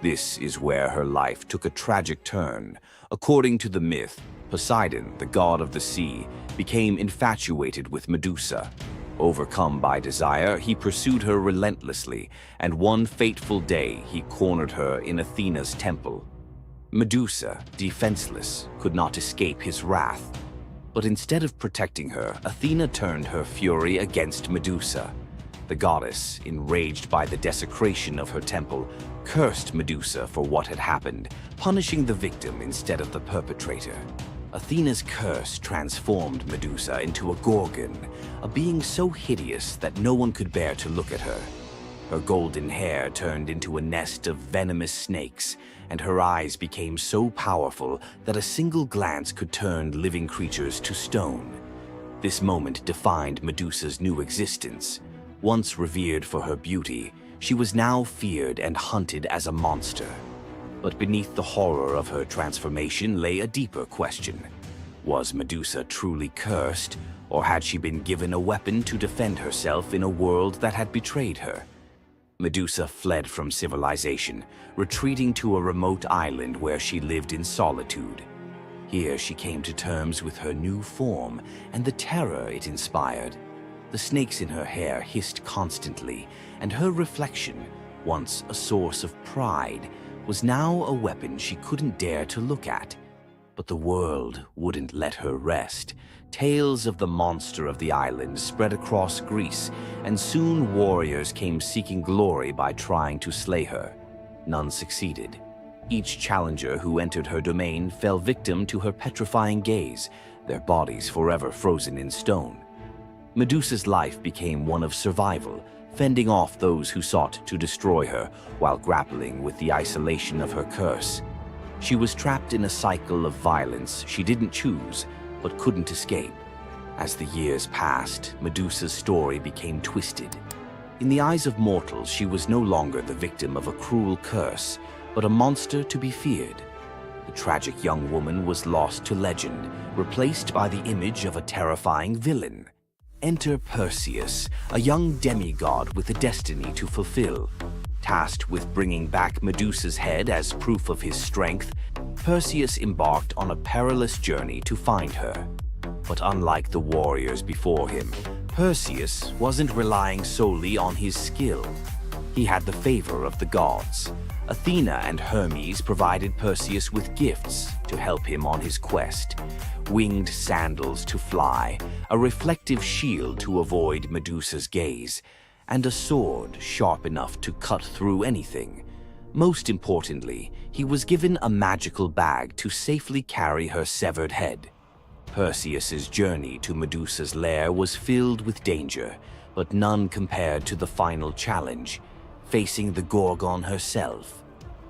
This is where her life took a tragic turn. According to the myth, Poseidon, the god of the sea, became infatuated with Medusa. Overcome by desire, he pursued her relentlessly, and one fateful day he cornered her in Athena's temple. Medusa, defenseless, could not escape his wrath. But instead of protecting her, Athena turned her fury against Medusa. The goddess, enraged by the desecration of her temple, cursed Medusa for what had happened, punishing the victim instead of the perpetrator. Athena's curse transformed Medusa into a Gorgon, a being so hideous that no one could bear to look at her. Her golden hair turned into a nest of venomous snakes, and her eyes became so powerful that a single glance could turn living creatures to stone. This moment defined Medusa's new existence. Once revered for her beauty, she was now feared and hunted as a monster. But beneath the horror of her transformation lay a deeper question. Was Medusa truly cursed, or had she been given a weapon to defend herself in a world that had betrayed her? Medusa fled from civilization, retreating to a remote island where she lived in solitude. Here she came to terms with her new form and the terror it inspired. The snakes in her hair hissed constantly, and her reflection, once a source of pride, was now a weapon she couldn't dare to look at. But the world wouldn't let her rest. Tales of the monster of the island spread across Greece, and soon warriors came seeking glory by trying to slay her. None succeeded. Each challenger who entered her domain fell victim to her petrifying gaze, their bodies forever frozen in stone. Medusa's life became one of survival, fending off those who sought to destroy her while grappling with the isolation of her curse. She was trapped in a cycle of violence she didn't choose, but couldn't escape. As the years passed, Medusa's story became twisted. In the eyes of mortals, she was no longer the victim of a cruel curse, but a monster to be feared. The tragic young woman was lost to legend, replaced by the image of a terrifying villain. Enter Perseus, a young demigod with a destiny to fulfill. Tasked with bringing back Medusa's head as proof of his strength, Perseus embarked on a perilous journey to find her. But unlike the warriors before him, Perseus wasn't relying solely on his skill. He had the favor of the gods. Athena and Hermes provided Perseus with gifts to help him on his quest. Winged sandals to fly, a reflective shield to avoid Medusa's gaze, and a sword sharp enough to cut through anything. Most importantly, he was given a magical bag to safely carry her severed head. Perseus's journey to Medusa's lair was filled with danger, but none compared to the final challenge, facing the Gorgon herself.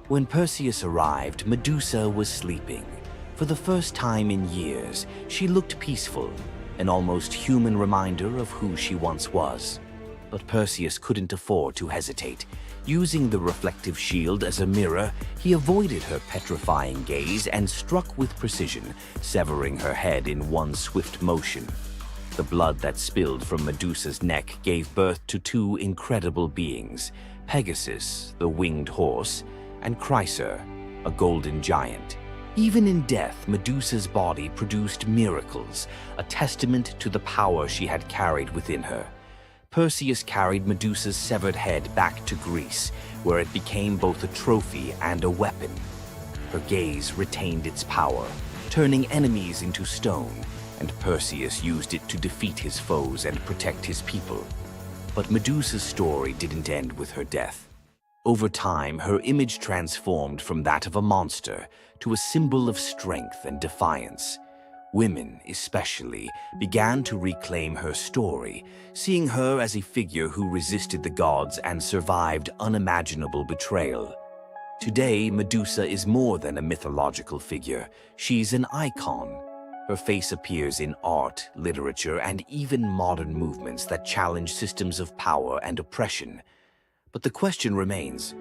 When Perseus arrived, Medusa was sleeping. For the first time in years, she looked peaceful, an almost human reminder of who she once was. But Perseus couldn't afford to hesitate. Using the reflective shield as a mirror, he avoided her petrifying gaze and struck with precision, severing her head in one swift motion. The blood that spilled from Medusa's neck gave birth to two incredible beings, Pegasus, the winged horse, and Chryser, a golden giant. Even in death, Medusa's body produced miracles, a testament to the power she had carried within her. Perseus carried Medusa's severed head back to Greece, where it became both a trophy and a weapon. Her gaze retained its power, turning enemies into stone, and Perseus used it to defeat his foes and protect his people. But Medusa's story didn't end with her death. Over time, her image transformed from that of a monster to a symbol of strength and defiance. Women, especially, began to reclaim her story, seeing her as a figure who resisted the gods and survived unimaginable betrayal. Today, Medusa is more than a mythological figure. She's an icon. Her face appears in art, literature, and even modern movements that challenge systems of power and oppression. But the question remains,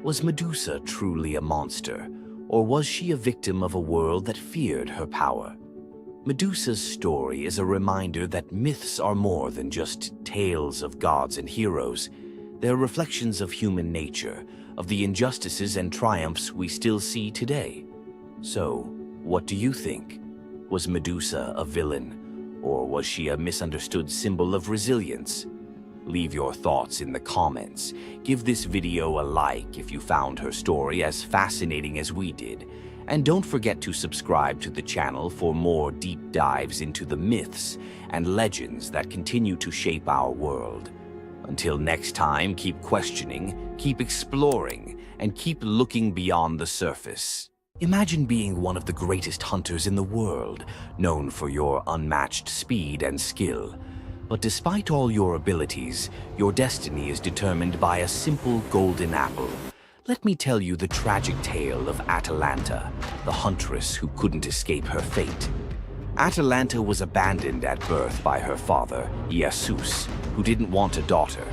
was Medusa truly a monster, or was she a victim of a world that feared her power? Medusa's story is a reminder that myths are more than just tales of gods and heroes. They're reflections of human nature, of the injustices and triumphs we still see today. So, what do you think? Was Medusa a villain, or was she a misunderstood symbol of resilience? Leave your thoughts in the comments. Give this video a like if you found her story as fascinating as we did. And don't forget to subscribe to the channel for more deep dives into the myths and legends that continue to shape our world. Until next time, keep questioning, keep exploring, and keep looking beyond the surface. Imagine being one of the greatest hunters in the world, known for your unmatched speed and skill. But despite all your abilities, your destiny is determined by a simple golden apple. Let me tell you the tragic tale of Atalanta, the huntress who couldn't escape her fate. Atalanta was abandoned at birth by her father, Zeus, who didn't want a daughter.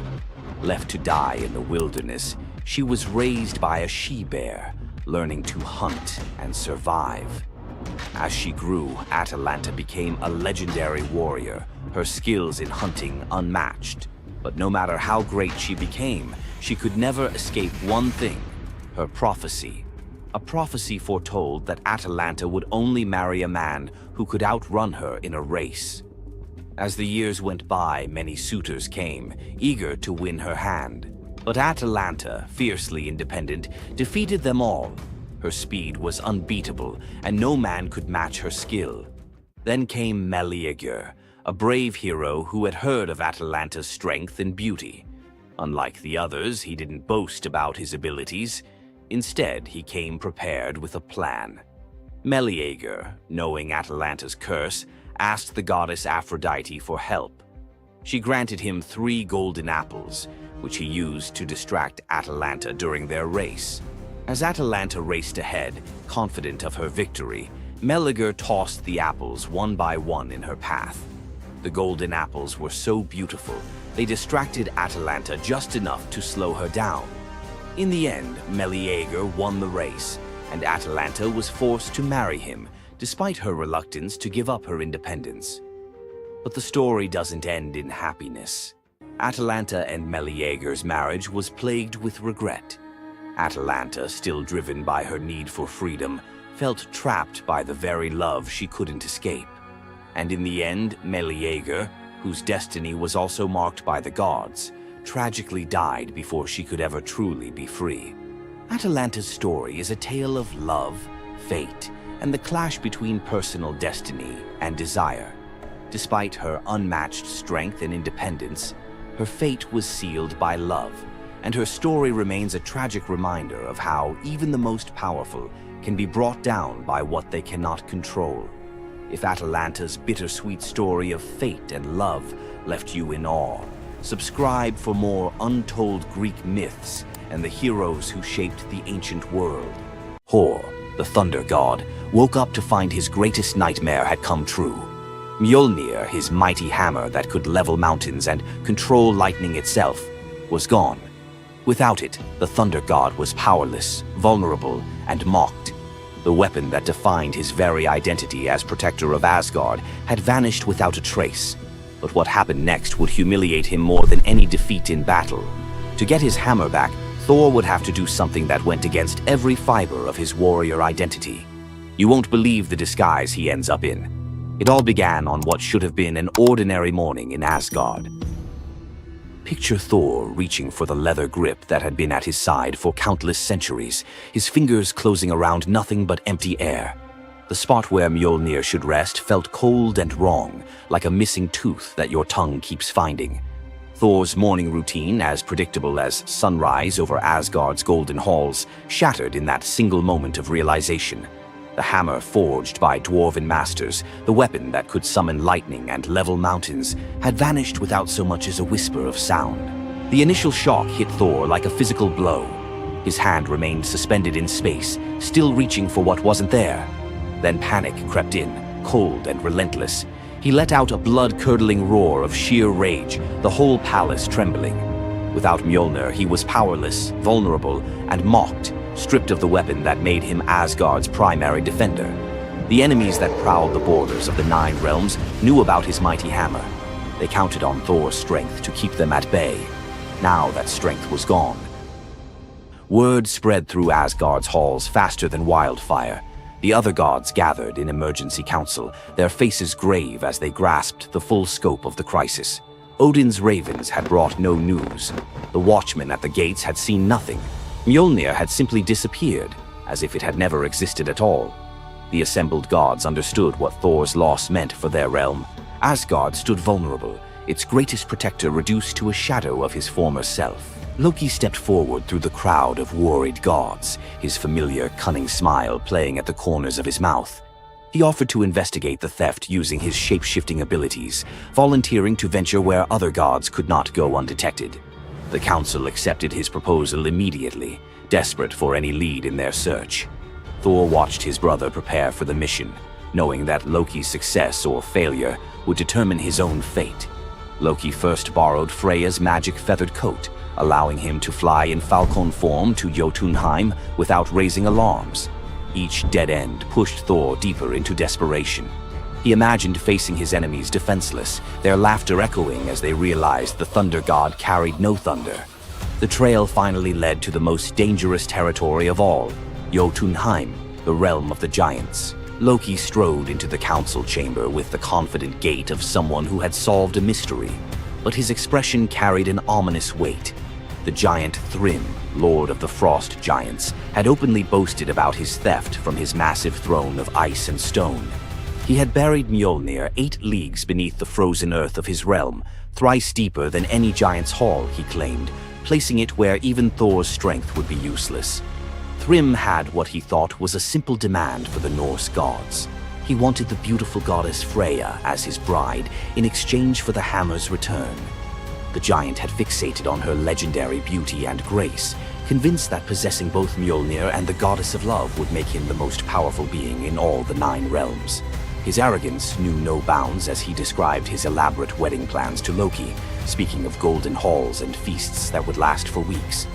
Left to die in the wilderness, she was raised by a she-bear, learning to hunt and survive. As she grew, Atalanta became a legendary warrior, her skills in hunting unmatched. But no matter how great she became, she could never escape one thing, her prophecy. A prophecy foretold that Atalanta would only marry a man who could outrun her in a race. As the years went by, many suitors came, eager to win her hand. But Atalanta, fiercely independent, defeated them all. Her speed was unbeatable, and no man could match her skill. Then came Medea, a brave hero who had heard of Atalanta's strength and beauty. Unlike the others, he didn't boast about his abilities. Instead, he came prepared with a plan. Medea, knowing Atalanta's curse, asked the goddess Aphrodite for help. She granted him 3 golden apples, which he used to distract Atalanta during their race. As Atalanta raced ahead, confident of her victory, Medea tossed the apples one by one in her path. The golden apples were so beautiful, they distracted Atalanta just enough to slow her down. In the end, Medea won the race, and Atalanta was forced to marry him, despite her reluctance to give up her independence. But the story doesn't end in happiness. Atalanta and Medea's marriage was plagued with regret. Atalanta, still driven by her need for freedom, felt trapped by the very love she couldn't escape. And in the end, Medea, whose destiny was also marked by the gods, tragically died before she could ever truly be free. Atalanta's story is a tale of love, fate, and the clash between personal destiny and desire. Despite her unmatched strength and independence, her fate was sealed by love, and her story remains a tragic reminder of how even the most powerful can be brought down by what they cannot control. If Atalanta's bittersweet story of fate and love left you in awe, subscribe for more untold Greek myths and the heroes who shaped the ancient world. Hor, the thunder god, woke up to find his greatest nightmare had come true. Mjolnir, his mighty hammer that could level mountains and control lightning itself, was gone. Without it, the thunder god was powerless, vulnerable, and mocked. The weapon that defined his very identity as protector of Asgard had vanished without a trace. But what happened next would humiliate him more than any defeat in battle. To get his hammer back, Thor would have to do something that went against every fiber of his warrior identity. You won't believe the disguise he ends up in. It all began on what should have been an ordinary morning in Asgard. Picture Thor reaching for the leather grip that had been at his side for countless centuries, his fingers closing around nothing but empty air. The spot where Mjolnir should rest felt cold and wrong, like a missing tooth that your tongue keeps finding. Thor's morning routine, as predictable as sunrise over Asgard's golden halls, shattered in that single moment of realization. The hammer forged by dwarven masters, the weapon that could summon lightning and level mountains, had vanished without so much as a whisper of sound. The initial shock hit Thor like a physical blow. His hand remained suspended in space, still reaching for what wasn't there. Then panic crept in, cold and relentless. He let out a blood-curdling roar of sheer rage, the whole palace trembling. Without Mjolnir, he was powerless, vulnerable, and mocked, stripped of the weapon that made him Asgard's primary defender. The enemies that prowled the borders of the Nine Realms knew about his mighty hammer. They counted on Thor's strength to keep them at bay. Now that strength was gone. Word spread through Asgard's halls faster than wildfire. The other gods gathered in emergency council, their faces grave as they grasped the full scope of the crisis. Odin's ravens had brought no news. The watchmen at the gates had seen nothing. Mjolnir had simply disappeared, as if it had never existed at all. The assembled gods understood what Thor's loss meant for their realm. Asgard stood vulnerable, its greatest protector reduced to a shadow of his former self. Loki stepped forward through the crowd of worried gods, his familiar, cunning smile playing at the corners of his mouth. He offered to investigate the theft using his shape-shifting abilities, volunteering to venture where other gods could not go undetected. The council accepted his proposal immediately, desperate for any lead in their search. Thor watched his brother prepare for the mission, knowing that Loki's success or failure would determine his own fate. Loki first borrowed Freya's magic feathered coat, allowing him to fly in falcon form to Jotunheim without raising alarms. Each dead end pushed Thor deeper into desperation. He imagined facing his enemies defenseless, their laughter echoing as they realized the thunder god carried no thunder. The trail finally led to the most dangerous territory of all, Jotunheim, the realm of the giants. Loki strode into the council chamber with the confident gait of someone who had solved a mystery, but his expression carried an ominous weight. The giant Thrym, lord of the frost giants, had openly boasted about his theft from his massive throne of ice and stone. He had buried Mjolnir 8 leagues beneath the frozen earth of his realm, thrice deeper than any giant's hall, he claimed, placing it where even Thor's strength would be useless. Thrym had what he thought was a simple demand for the Norse gods. He wanted the beautiful goddess Freya as his bride in exchange for the hammer's return. The giant had fixated on her legendary beauty and grace, convinced that possessing both Mjolnir and the goddess of love would make him the most powerful being in all the 9 realms. His arrogance knew no bounds as he described his elaborate wedding plans to Loki, speaking of golden halls and feasts that would last for weeks.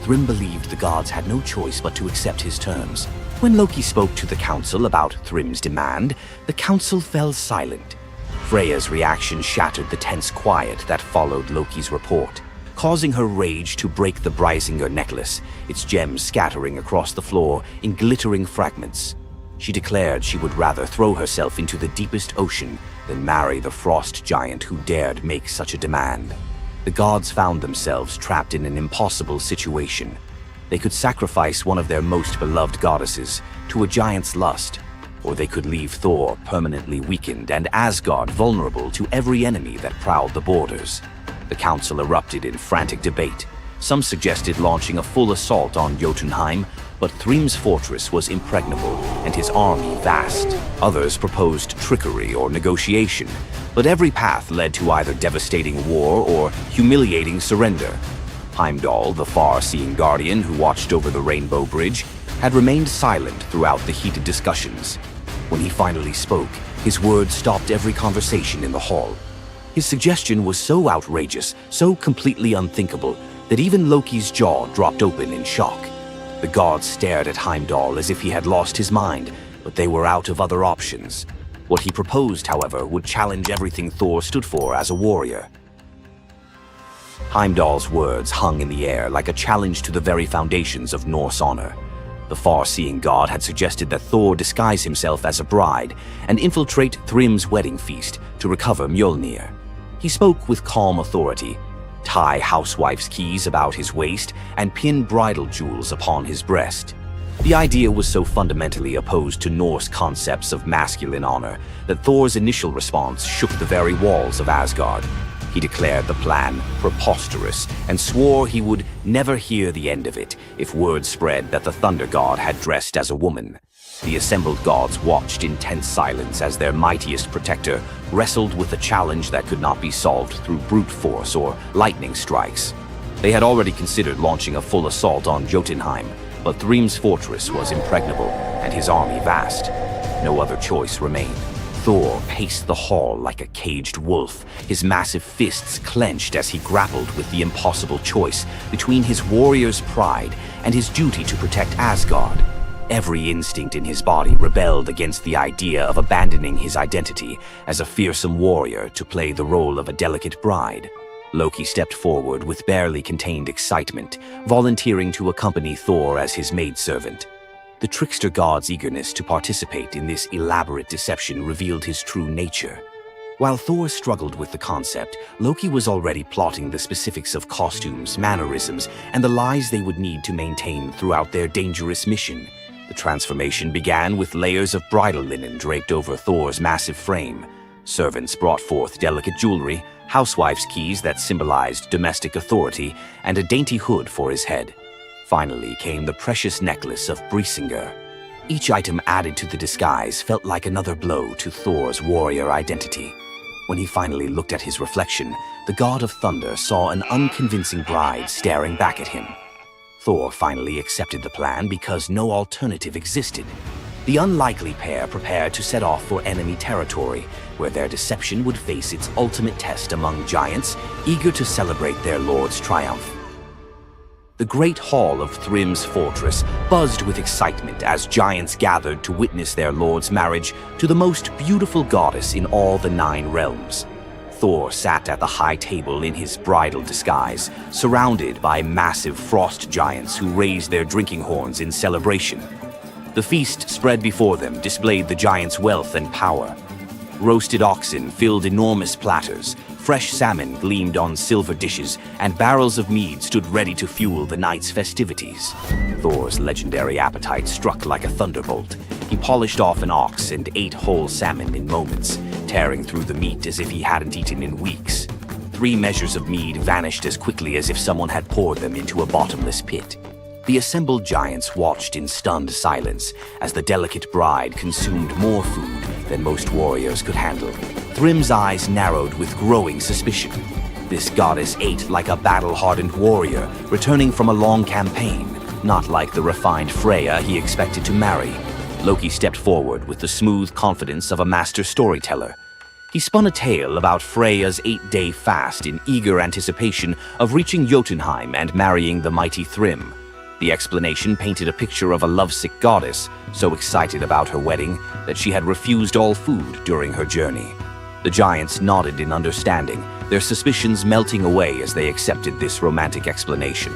Thrym believed the gods had no choice but to accept his terms. When Loki spoke to the council about Thrym's demand, the council fell silent. Freya's reaction shattered the tense quiet that followed Loki's report, causing her rage to break the Brysinger necklace, its gems scattering across the floor in glittering fragments. She declared she would rather throw herself into the deepest ocean than marry the frost giant who dared make such a demand. The gods found themselves trapped in an impossible situation. They could sacrifice one of their most beloved goddesses to a giant's lust, or they could leave Thor permanently weakened and Asgard vulnerable to every enemy that prowled the borders. The council erupted in frantic debate. Some suggested launching a full assault on Jotunheim, but Thrym's fortress was impregnable and his army vast. Others proposed trickery or negotiation, but every path led to either devastating war or humiliating surrender. Heimdall, the far-seeing guardian who watched over the Rainbow Bridge, had remained silent throughout the heated discussions. When he finally spoke, his words stopped every conversation in the hall. His suggestion was so outrageous, so completely unthinkable, that even Loki's jaw dropped open in shock. The gods stared at Heimdall as if he had lost his mind, but they were out of other options. What he proposed, however, would challenge everything Thor stood for as a warrior. Heimdall's words hung in the air like a challenge to the very foundations of Norse honor. The far-seeing god had suggested that Thor disguise himself as a bride and infiltrate Thrym's wedding feast to recover Mjolnir. He spoke with calm authority, tie housewife's keys about his waist, and pin bridal jewels upon his breast. The idea was so fundamentally opposed to Norse concepts of masculine honor that Thor's initial response shook the very walls of Asgard. He declared the plan preposterous and swore he would never hear the end of it if word spread that the Thunder God had dressed as a woman. The assembled gods watched in tense silence as their mightiest protector wrestled with a challenge that could not be solved through brute force or lightning strikes. They had already considered launching a full assault on Jotunheim, but Thrym's fortress was impregnable and his army vast. No other choice remained. Thor paced the hall like a caged wolf, his massive fists clenched as he grappled with the impossible choice between his warrior's pride and his duty to protect Asgard. Every instinct in his body rebelled against the idea of abandoning his identity as a fearsome warrior to play the role of a delicate bride. Loki stepped forward with barely contained excitement, volunteering to accompany Thor as his maidservant. The trickster god's eagerness to participate in this elaborate deception revealed his true nature. While Thor struggled with the concept, Loki was already plotting the specifics of costumes, mannerisms, and the lies they would need to maintain throughout their dangerous mission. The transformation began with layers of bridal linen draped over Thor's massive frame. Servants brought forth delicate jewelry, housewife's keys that symbolized domestic authority, and a dainty hood for his head. Finally came the precious necklace of Brisingar. Each item added to the disguise felt like another blow to Thor's warrior identity. When he finally looked at his reflection, the god of thunder saw an unconvincing bride staring back at him. Thor finally accepted the plan because no alternative existed. The unlikely pair prepared to set off for enemy territory, where their deception would face its ultimate test among giants, eager to celebrate their lord's triumph. The great hall of Thrym's fortress buzzed with excitement as giants gathered to witness their lord's marriage to the most beautiful goddess in all the 9 realms. Thor sat at the high table in his bridal disguise, surrounded by massive frost giants who raised their drinking horns in celebration. The feast spread before them displayed the giants' wealth and power. Roasted oxen filled enormous platters, fresh salmon gleamed on silver dishes, and barrels of mead stood ready to fuel the night's festivities. Thor's legendary appetite struck like a thunderbolt. He polished off an ox and ate whole salmon in moments, tearing through the meat as if he hadn't eaten in weeks. 3 measures of mead vanished as quickly as if someone had poured them into a bottomless pit. The assembled giants watched in stunned silence as the delicate bride consumed more food than most warriors could handle. Thrym's eyes narrowed with growing suspicion. This goddess ate like a battle-hardened warrior, returning from a long campaign, not like the refined Freya he expected to marry. Loki stepped forward with the smooth confidence of a master storyteller. He spun a tale about Freya's 8-day fast in eager anticipation of reaching Jotunheim and marrying the mighty Thrym. The explanation painted a picture of a lovesick goddess, so excited about her wedding that she had refused all food during her journey. The giants nodded in understanding, their suspicions melting away as they accepted this romantic explanation.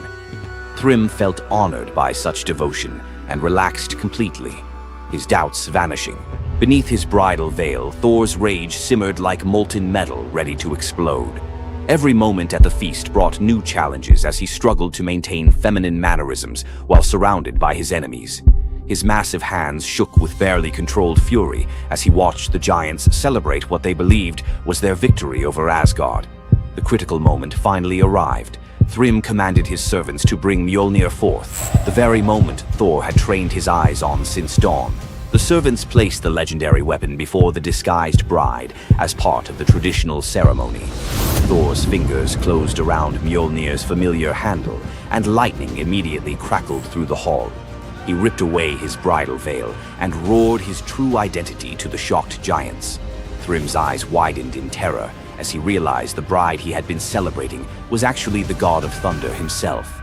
Thrym felt honored by such devotion and relaxed completely, his doubts vanishing. Beneath his bridal veil, Thor's rage simmered like molten metal ready to explode. Every moment at the feast brought new challenges as he struggled to maintain feminine mannerisms while surrounded by his enemies. His massive hands shook with barely controlled fury as he watched the giants celebrate what they believed was their victory over Asgard. The critical moment finally arrived. Thrym commanded his servants to bring Mjolnir forth, the very moment Thor had trained his eyes on since dawn. The servants placed the legendary weapon before the disguised bride as part of the traditional ceremony. Thor's fingers closed around Mjolnir's familiar handle, and lightning immediately crackled through the hall. He ripped away his bridal veil and roared his true identity to the shocked giants. Thrym's eyes widened in terror as he realized the bride he had been celebrating was actually the god of thunder himself.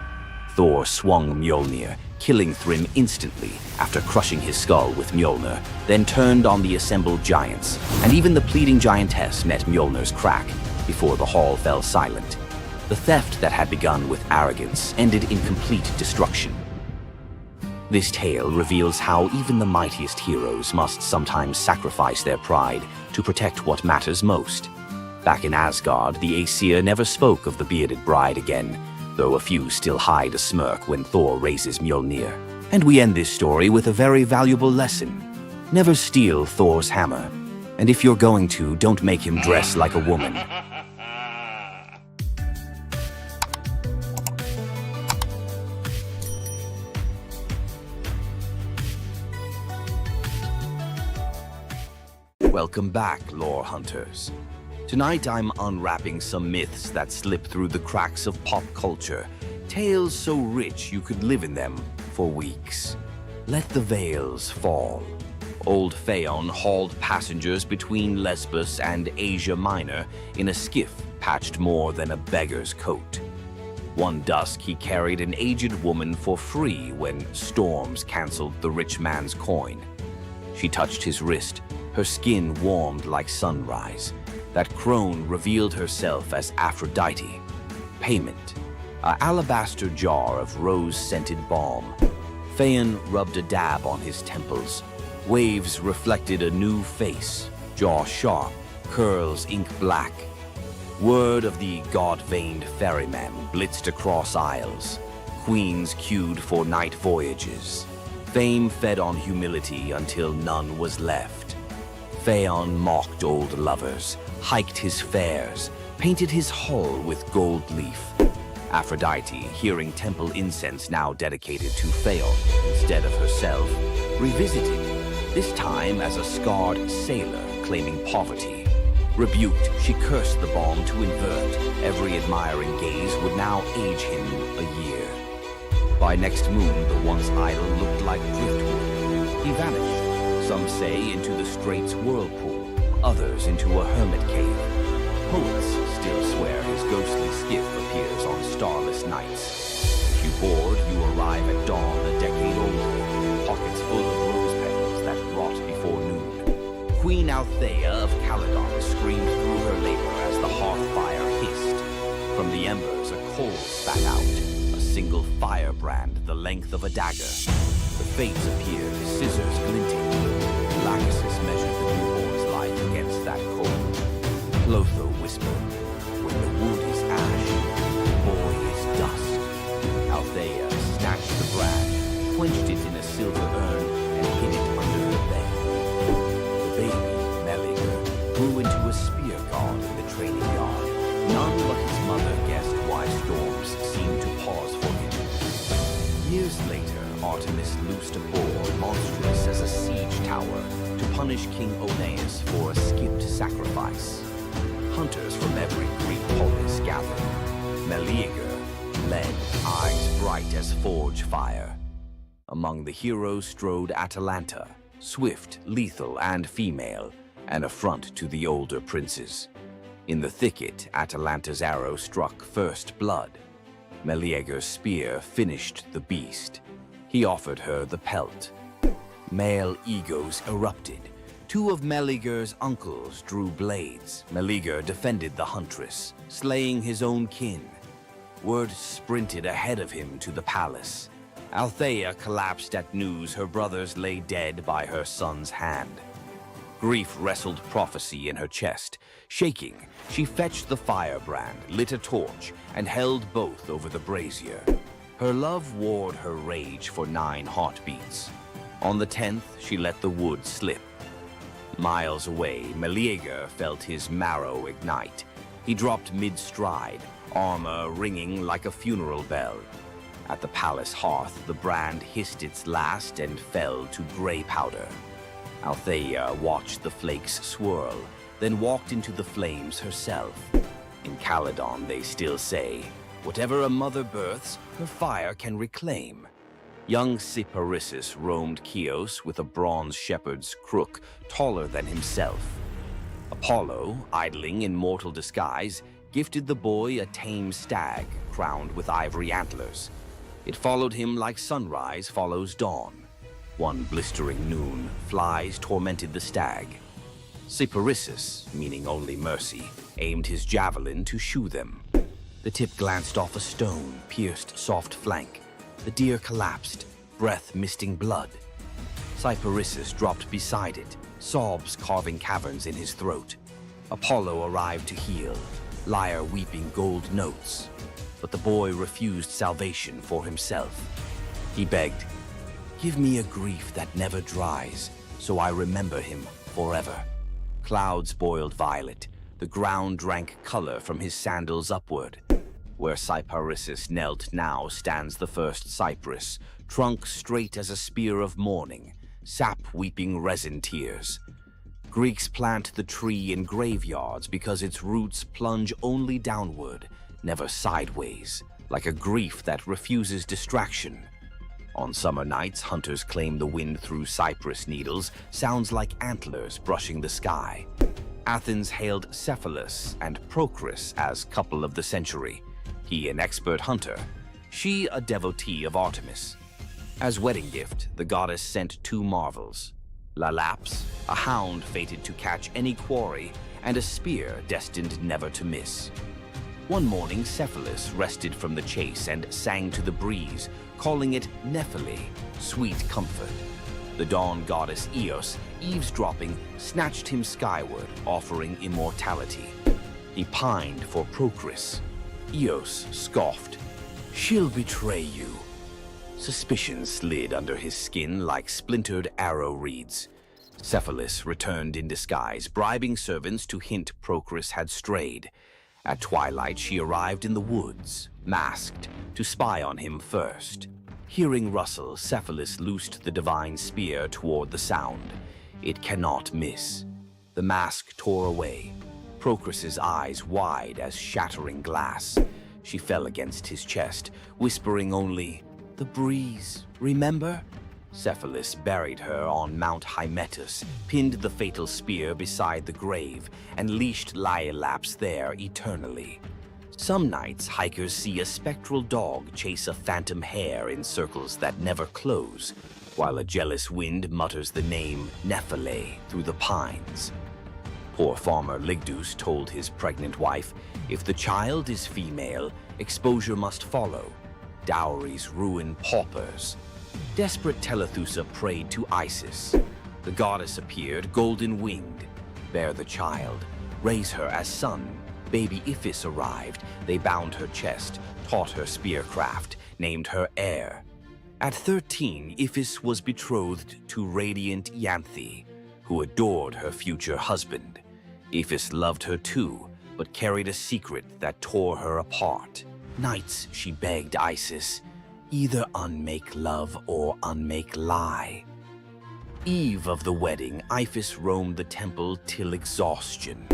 Thor swung Mjolnir, killing Thrym instantly after crushing his skull with Mjolnir, then turned on the assembled giants, and even the pleading giantess met Mjolnir's crack before the hall fell silent. The theft that had begun with arrogance ended in complete destruction. This tale reveals how even the mightiest heroes must sometimes sacrifice their pride to protect what matters most. Back in Asgard, the Aesir never spoke of the bearded bride again, though a few still hide a smirk when Thor raises Mjolnir. And we end this story with a very valuable lesson. Never steal Thor's hammer. And if you're going to, don't make him dress like a woman. Welcome back, lore hunters. Tonight I'm unwrapping some myths that slip through the cracks of pop culture. Tales so rich you could live in them for weeks. Let the veils fall. Old Phaon hauled passengers between Lesbos and Asia Minor in a skiff patched more than a beggar's coat. One dusk he carried an aged woman for free when storms canceled the rich man's coin. She touched his wrist, her skin warmed like sunrise. That crone revealed herself as Aphrodite. Payment: an alabaster jar of rose-scented balm. Phaon rubbed a dab on his temples. Waves reflected a new face, jaw sharp, curls ink black. Word of the god-veined ferryman blitzed across isles. Queens queued for night voyages. Fame fed on humility until none was left. Phaon mocked old lovers, hiked his fares, painted his hull with gold leaf. Aphrodite, hearing temple incense now dedicated to Phaon instead of herself, revisited, this time as a scarred sailor claiming poverty. Rebuked, she cursed the balm to invert. Every admiring gaze would now age him a year. By next moon, the once idol looked like driftwood. He vanished, some say into the strait's whirlpool, others into a hermit cave. Poets still swear his ghostly skiff appears on starless nights. If you board, you arrive at dawn a decade older, pockets full of rose petals that rot before noon. Queen Althea of Caledon screamed through her labor as the hearth fire hissed. From the embers, a coal spat out, a single firebrand the length of a dagger. The fates appeared, scissors glinting. Lachesis measured the newborn's life against that coal. Clotho whispered, when the wood is ash, the boy is dust. Althea snatched the brand, quenched it in a silver urn, and hid it under her bed. The baby, Meleager, grew into a spear god in the training yard. None but his mother guessed why storms seemed to pause for him. Years later, Artemis loosed a boar monstrous as a siege tower to punish King Oeneus for a skipped sacrifice. Hunters from every Greek polis gathered. Meleager led, eyes bright as forge fire. Among the heroes strode Atalanta, swift, lethal, and female, an affront to the older princes. In the thicket, Atalanta's arrow struck first blood. Meleager's spear finished the beast. He offered her the pelt. Male egos erupted. Two of Meleager's uncles drew blades. Meleager defended the huntress, slaying his own kin. Word sprinted ahead of him to the palace. Althea collapsed at news her brothers lay dead by her son's hand. Grief wrestled prophecy in her chest. Shaking, she fetched the firebrand, lit a torch, and held both over the brazier. Her love warred her rage for 9 heartbeats. On the 10th, she let the wood slip. Miles away, Meleager felt his marrow ignite. He dropped mid-stride, armor ringing like a funeral bell. At the palace hearth, the brand hissed its last and fell to gray powder. Althea watched the flakes swirl, then walked into the flames herself. In Caledon, they still say, whatever a mother births, her fire can reclaim. Young Cyparissus roamed Chios with a bronze shepherd's crook taller than himself. Apollo, idling in mortal disguise, gifted the boy a tame stag crowned with ivory antlers. It followed him like sunrise follows dawn. One blistering noon, flies tormented the stag. Cyparissus, meaning only mercy, aimed his javelin to shoo them. The tip glanced off a stone, pierced soft flank. The deer collapsed. breath misting blood. Cyparissus dropped beside it, sobs carving caverns in his throat. Apollo arrived to heal, lyre weeping gold notes. But the boy refused salvation for himself. He begged, "Give me a grief that never dries, so I remember him forever." Clouds boiled violet, the ground drank color from his sandals upward. Where Cyparissus knelt now stands the first cypress, trunk straight as a spear of mourning, sap weeping resin tears. Greeks plant the tree in graveyards because its roots plunge only downward, never sideways, like a grief that refuses distraction. On summer nights, hunters claim the wind through cypress needles sounds like antlers brushing the sky. Athens hailed Cephalus and Procris as couple of the century, he an expert hunter, she a devotee of Artemis. As wedding gift, the goddess sent two marvels, Lalaps, a hound fated to catch any quarry, and a spear destined never to miss. One morning, Cephalus rested from the chase and sang to the breeze, calling it Nephele, sweet comfort. The dawn goddess Eos, eavesdropping, snatched him skyward, offering immortality. He pined for Procris. Eos scoffed, "She'll betray you." Suspicion slid under his skin like splintered arrow reeds. Cephalus returned in disguise, bribing servants to hint Procris had strayed. At twilight, she arrived in the woods, masked, to spy on him first. Hearing rustle, Cephalus loosed the divine spear toward the sound. It cannot miss. The mask tore away, Procris's eyes wide as shattering glass. She fell against his chest, whispering only, "The breeze, remember?" Cephalus buried her on Mount Hymettus, pinned the fatal spear beside the grave, and leashed Laiolaps there eternally. Some nights, hikers see a spectral dog chase a phantom hare in circles that never close, while a jealous wind mutters the name Nephele through the pines. Poor farmer Ligdus told his pregnant wife, if the child is female, exposure must follow. Dowries ruin paupers. Desperate Telethusa prayed to Isis. The goddess appeared, golden-winged. Bear the child, raise her as son. Baby Iphis arrived. They bound her chest, taught her spearcraft, named her heir. At 13, Iphis was betrothed to radiant Ianthe, who adored her future husband. Iphis loved her too, but carried a secret that tore her apart. Nights she begged Isis, either unmake love or unmake lie. Eve of the wedding, Iphis roamed the temple till exhaustion.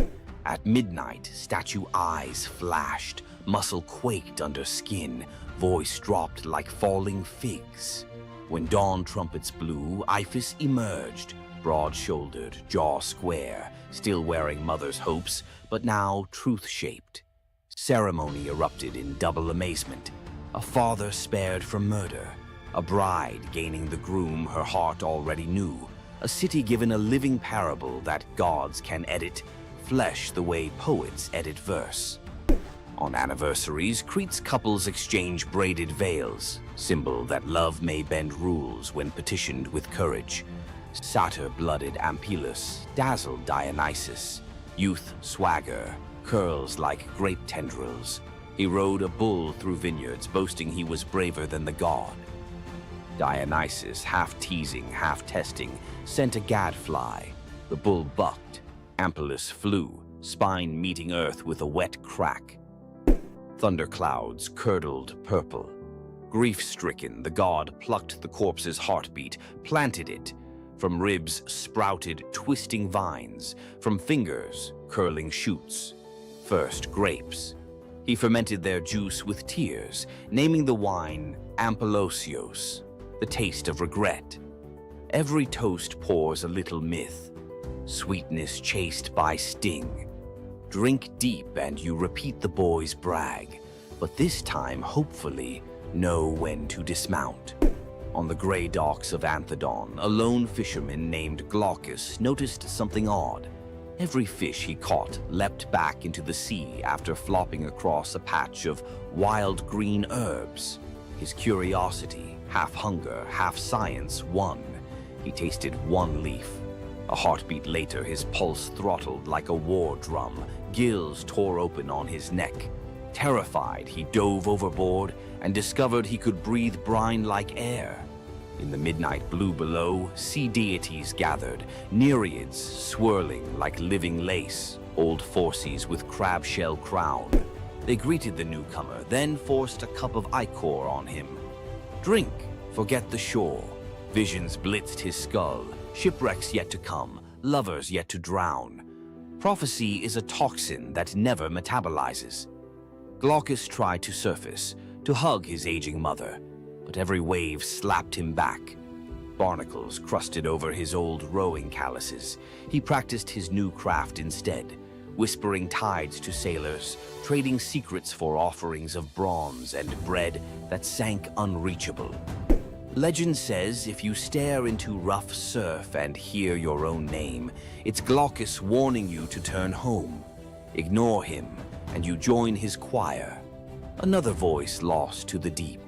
At midnight, statue eyes flashed, muscle quaked under skin, voice dropped like falling figs. When dawn trumpets blew, Iphis emerged, broad-shouldered, jaw square, still wearing mother's hopes, but now truth-shaped. Ceremony erupted in double amazement. A father spared from murder, a bride gaining the groom her heart already knew, a city given a living parable that gods can edit, flesh the way poets edit verse. On anniversaries, Crete's couples exchange braided veils, symbol that love may bend rules when petitioned with courage. Satyr-blooded Ampelus dazzled Dionysus, youth swagger, curls like grape tendrils. He rode a bull through vineyards, boasting he was braver than the god. Dionysus, half teasing, half testing, sent a gadfly. The bull bucked. Ampelus flew, spine meeting earth with a wet crack. Thunderclouds curdled purple. Grief-stricken, the god plucked the corpse's heartbeat, planted it. From ribs sprouted twisting vines, from fingers curling shoots. First grapes. He fermented their juice with tears, naming the wine Ampelosios, the taste of regret. Every toast pours a little myth, sweetness chased by sting. Drink deep and you repeat the boy's brag, but this time, hopefully, know when to dismount. On the gray docks of Anthedon, a lone fisherman named Glaucus noticed something odd. Every fish he caught leapt back into the sea after flopping across a patch of wild green herbs. His curiosity, half hunger, half science, won. He tasted one leaf. A heartbeat later, his pulse throttled like a war drum. Gills tore open on his neck. Terrified, he dove overboard and discovered he could breathe brine like air. In the midnight blue below, sea deities gathered, nereids swirling like living lace, old Phorcys with crab shell crown. They greeted the newcomer, then forced a cup of ichor on him. Drink, forget the shore. Visions blitzed his skull, shipwrecks yet to come, lovers yet to drown. Prophecy is a toxin that never metabolizes. Glaucus tried to surface, to hug his aging mother, but every wave slapped him back. Barnacles crusted over his old rowing calluses. He practiced his new craft instead, whispering tides to sailors, trading secrets for offerings of bronze and bread that sank unreachable. Legend says if you stare into rough surf and hear your own name, it's Glaucus warning you to turn home. Ignore him, and you join his choir. Another voice lost to the deep.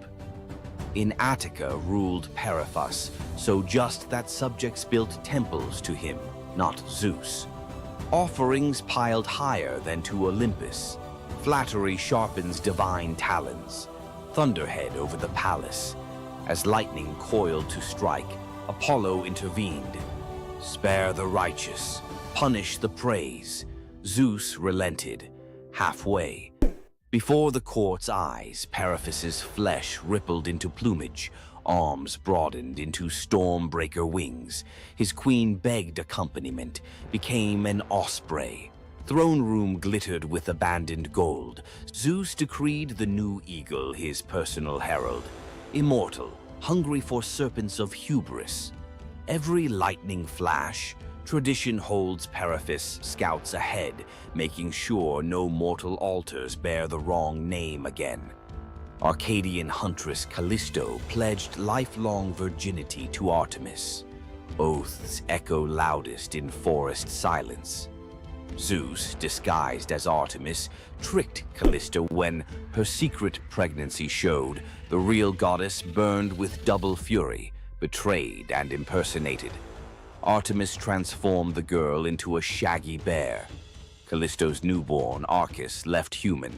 In Attica ruled Periphas, so just that subjects built temples to him, not Zeus. Offerings piled higher than to Olympus. Flattery sharpens divine talons. Thunderhead over the palace. As lightning coiled to strike, Apollo intervened. Spare the righteous, punish the praise. Zeus relented, halfway. Before the court's eyes, Periphas's flesh rippled into plumage, arms broadened into storm-breaker wings. His queen begged accompaniment, became an osprey. Throne room glittered with abandoned gold. Zeus decreed the new eagle his personal herald. Immortal, hungry for serpents of hubris. Every lightning flash, tradition holds Periphas scouts ahead, making sure no mortal altars bear the wrong name again. Arcadian huntress Callisto pledged lifelong virginity to Artemis. Oaths echo loudest in forest silence. Zeus, disguised as Artemis, tricked Callisto when her secret pregnancy showed. The real goddess burned with double fury, betrayed and impersonated. Artemis transformed the girl into a shaggy bear. Callisto's newborn, Arcus, left human.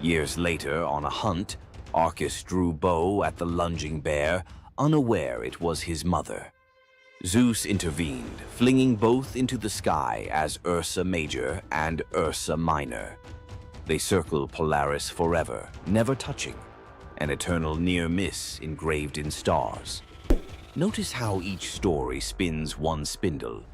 Years later, on a hunt, Arcus drew bow at the lunging bear, unaware it was his mother. Zeus intervened, flinging both into the sky as Ursa Major and Ursa Minor. They circle Polaris forever, never touching, an eternal near miss engraved in stars. Notice how each story spins one spindle.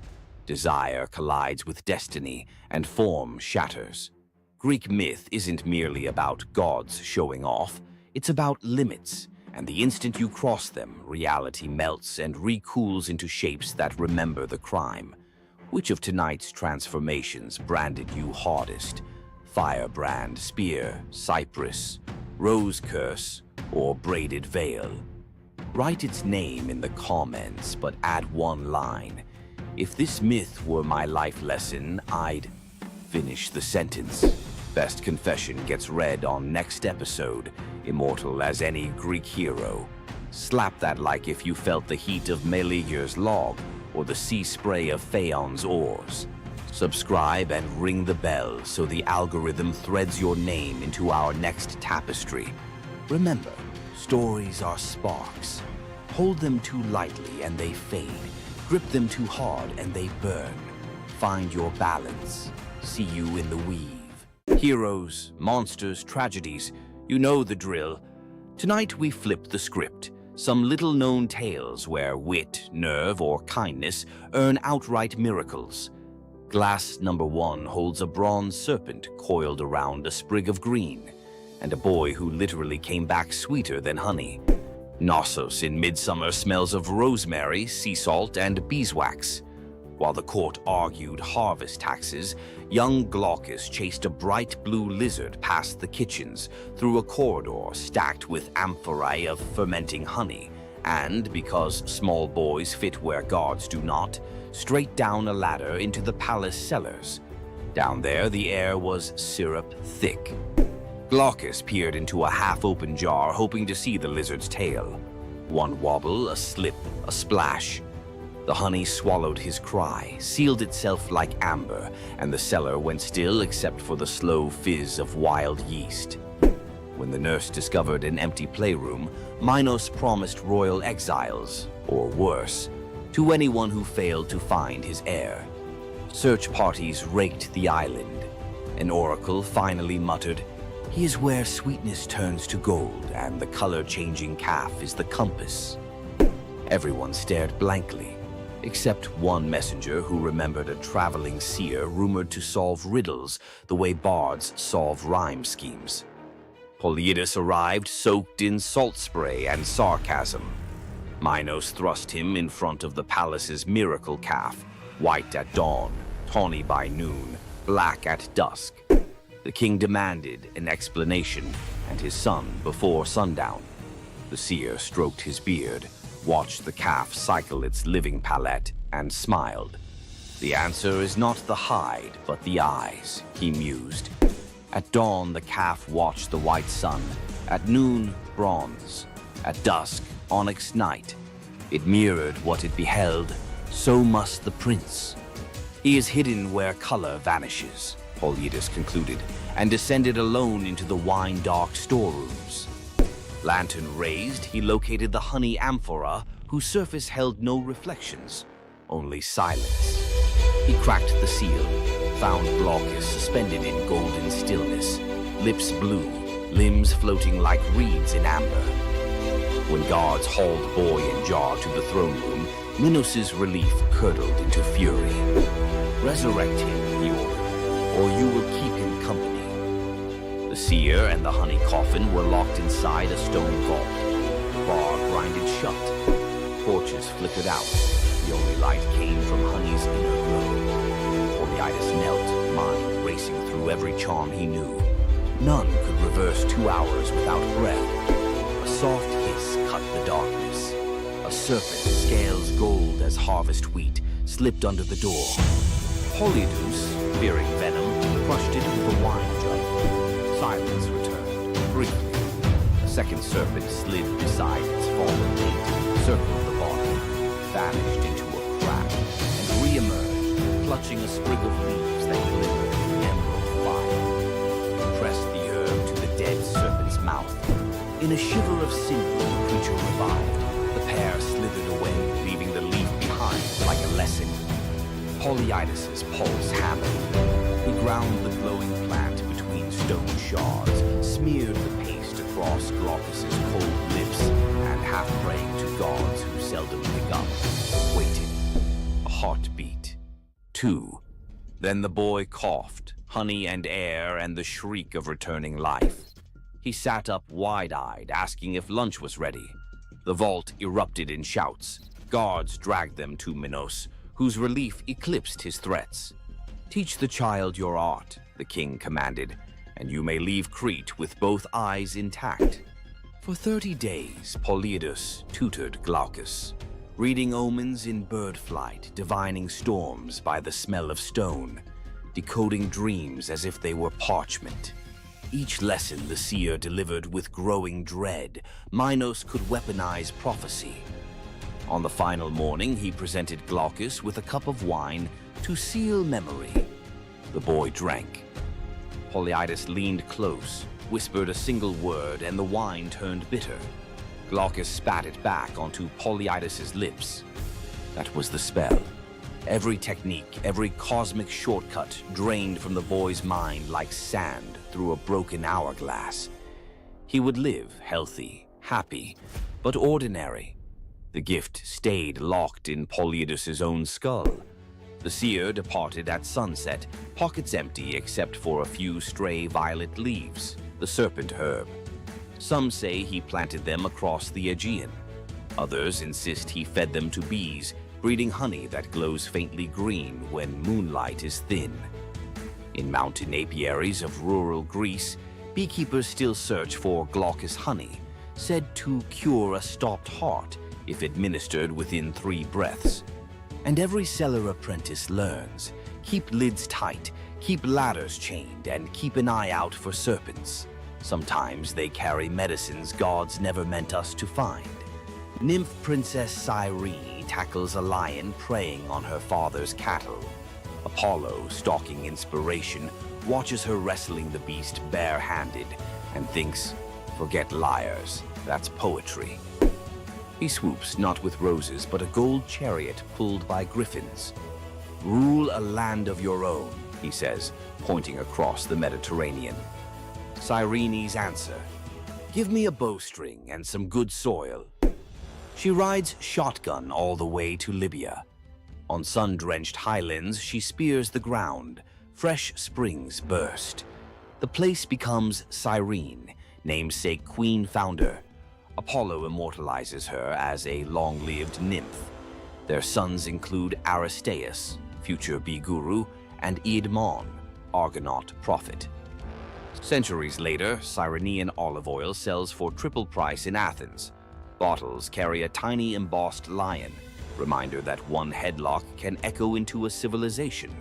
Desire collides with destiny, and form shatters. Greek myth isn't merely about gods showing off, it's about limits. And the instant you cross them, reality melts and recools into shapes that remember the crime. Which of tonight's transformations branded you hardest? Firebrand, spear, cypress, rose curse, or braided veil? Write its name in the comments, but add one line. If this myth were my life lesson, I'd finish the sentence. Best confession gets read on next episode. Immortal as any Greek hero. Slap that like if you felt the heat of Meleager's log or the sea spray of Phaon's oars. Subscribe and ring the bell so the algorithm threads your name into our next tapestry. Remember, stories are sparks. Hold them too lightly and they fade. Grip them too hard and they burn. Find your balance. See you in the weave. Heroes, monsters, tragedies, you know the drill. Tonight we flip the script. Some little-known tales where wit, nerve, or kindness earn outright miracles. Glass number 1 holds a bronze serpent coiled around a sprig of green, and a boy who literally came back sweeter than honey. Knossos in Midsummer smells of rosemary, sea salt, and beeswax. While the court argued harvest taxes, young Glaucus chased a bright blue lizard past the kitchens, through a corridor stacked with amphorae of fermenting honey, and, because small boys fit where gods do not, straight down a ladder into the palace cellars. Down there, the air was syrup thick. Glaucus peered into a half-open jar, hoping to see the lizard's tail. One wobble, a slip, a splash. The honey swallowed his cry, sealed itself like amber, and the cellar went still except for the slow fizz of wild yeast. When the nurse discovered an empty playroom, Minos promised royal exiles, or worse, to anyone who failed to find his heir. Search parties raked the island. An oracle finally muttered, "He is where sweetness turns to gold, and the color-changing calf is the compass." Everyone stared blankly, except one messenger who remembered a traveling seer rumored to solve riddles the way bards solve rhyme schemes. Polyidus arrived soaked in salt spray and sarcasm. Minos thrust him in front of the palace's miracle calf, white at dawn, tawny by noon, black at dusk. The king demanded an explanation, and his son before sundown. The seer stroked his beard, watched the calf cycle its living palette, and smiled. "The answer is not the hide, but the eyes," he mused. At dawn, the calf watched the white sun. At noon, bronze. At dusk, onyx night. It mirrored what it beheld. So must the prince. "He is hidden where color vanishes," Polyidus concluded, and descended alone into the wine-dark storerooms. Lantern raised, he located the honey amphora, whose surface held no reflections, only silence. He cracked the seal, found Glaucus suspended in golden stillness, lips blue, limbs floating like reeds in amber. When guards hauled boy and jar to the throne room, Minos's relief curdled into fury. "Resurrect him," he ordered, "or you will keep him company." The seer and the honey coffin were locked inside a stone vault. The bar grinded shut. Torches flickered out. The only light came from honey's inner glow. Polyidus knelt, mind racing through every charm he knew. None could reverse 2 hours without breath. A soft hiss cut the darkness. A serpent, scales gold as harvest wheat, slipped under the door. Polyidus, fearing venom, crushed it with a wine jug. Silence returned, briefly. A second serpent slid beside its fallen mate, circled the bottom, vanished into a crack, and re-emerged, clutching a sprig of leaves that glimmered in emerald fire. Pressed the herb to the dead serpent's mouth. In a shiver of sinew, the creature revived. The pair slithered away, leaving the leaf behind like a lesson. Polyidus's pulse hammered. He ground the glowing plant between stone shards, smeared the paste across Glaucus's cold lips, and half praying to gods who seldom pick up, waited. A heartbeat. 2. Then the boy coughed, honey and air and the shriek of returning life. He sat up wide-eyed, asking if lunch was ready. The vault erupted in shouts. Guards dragged them to Minos, whose relief eclipsed his threats. "Teach the child your art," the king commanded, "and you may leave Crete with both eyes intact." For 30 days, Polyidus tutored Glaucus, reading omens in bird flight, divining storms by the smell of stone, decoding dreams as if they were parchment. Each lesson the seer delivered with growing dread. Minos could weaponize prophecy. On the final morning, he presented Glaucus with a cup of wine to seal memory. The boy drank. Polyidus leaned close, whispered a single word, and the wine turned bitter. Glaucus spat it back onto Polyidus's lips. That was the spell. Every technique, every cosmic shortcut drained from the boy's mind like sand through a broken hourglass. He would live healthy, happy, but ordinary. The gift stayed locked in Polyidus's own skull. The seer departed at sunset, pockets empty except for a few stray violet leaves, the serpent herb. Some say he planted them across the Aegean. Others insist he fed them to bees, breeding honey that glows faintly green when moonlight is thin. In mountain apiaries of rural Greece, beekeepers still search for Glaucus honey, said to cure a stopped heart if administered within 3 breaths. And every cellar apprentice learns, keep lids tight, keep ladders chained, and keep an eye out for serpents. Sometimes they carry medicines gods never meant us to find. Nymph Princess Cyrene tackles a lion preying on her father's cattle. Apollo, stalking inspiration, watches her wrestling the beast bare-handed and thinks, "Forget liars, that's poetry." He swoops not with roses but a gold chariot pulled by griffins. "Rule a land of your own," he says, pointing across the Mediterranean. Cyrene's answer, "Give me a bowstring and some good soil." She rides shotgun all the way to Libya. On sun-drenched highlands, she spears the ground. Fresh springs burst. The place becomes Cyrene, namesake queen founder. Apollo immortalizes her as a long-lived nymph. Their sons include Aristaeus, future bee-guru, and Eadmon, Argonaut prophet. Centuries later, Cyrenean olive oil sells for triple price in Athens. Bottles carry a tiny embossed lion, reminder that one headlock can echo into a civilization.